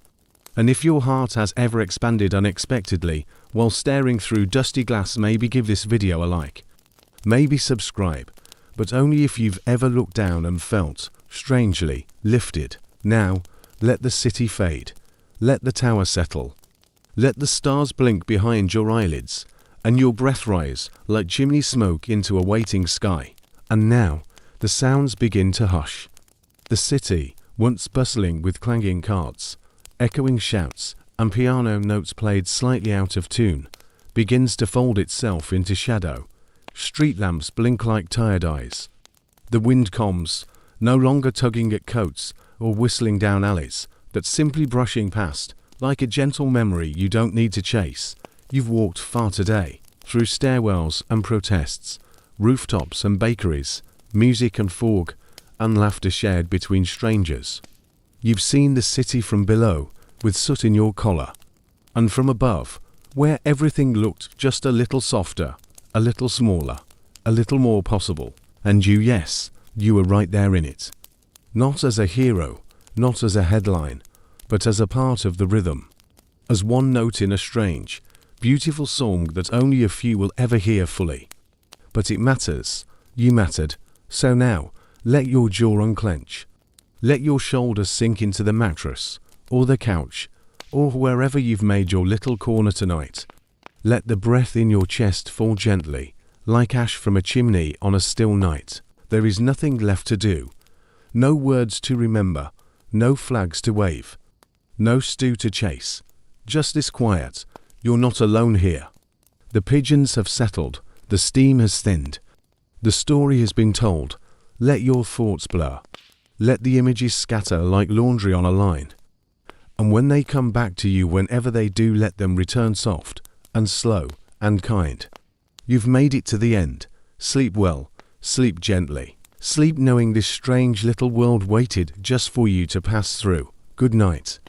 And if your heart has ever expanded unexpectedly while staring through dusty glass, maybe give this video a like. Maybe subscribe, but only if you've ever looked down and felt, strangely, lifted. Now, let the city fade. Let the tower settle. Let the stars blink behind your eyelids, and your breath rise like chimney smoke into a waiting sky. And now, the sounds begin to hush. The city, once bustling with clanging carts, echoing shouts, and piano notes played slightly out of tune, begins to fold itself into shadow. Street lamps blink like tired eyes. The wind calms, no longer tugging at coats or whistling down alleys, but simply brushing past, like a gentle memory you don't need to chase. You've walked far today, through stairwells and protests, rooftops and bakeries, music and fog, and laughter shared between strangers. You've seen the city from below, with soot in your collar, and from above, where everything looked just a little softer, a little smaller, a little more possible. And you, yes, you were right there in it. Not as a hero, not as a headline, but as a part of the rhythm. As one note in a strange, beautiful song that only a few will ever hear fully. But it matters. You mattered. So now, let your jaw unclench. Let your shoulders sink into the mattress, or the couch, or wherever you've made your little corner tonight. Let the breath in your chest fall gently, like ash from a chimney on a still night. There is nothing left to do. No words to remember, no flags to wave, no stew to chase. Just this quiet. You're not alone here. The pigeons have settled, the steam has thinned. The story has been told. Let your thoughts blur. Let the images scatter like laundry on a line. And when they come back to you, whenever they do, let them return soft and slow and kind. You've made it to the end. Sleep well, sleep gently. Sleep knowing this strange little world waited just for you to pass through. Good night.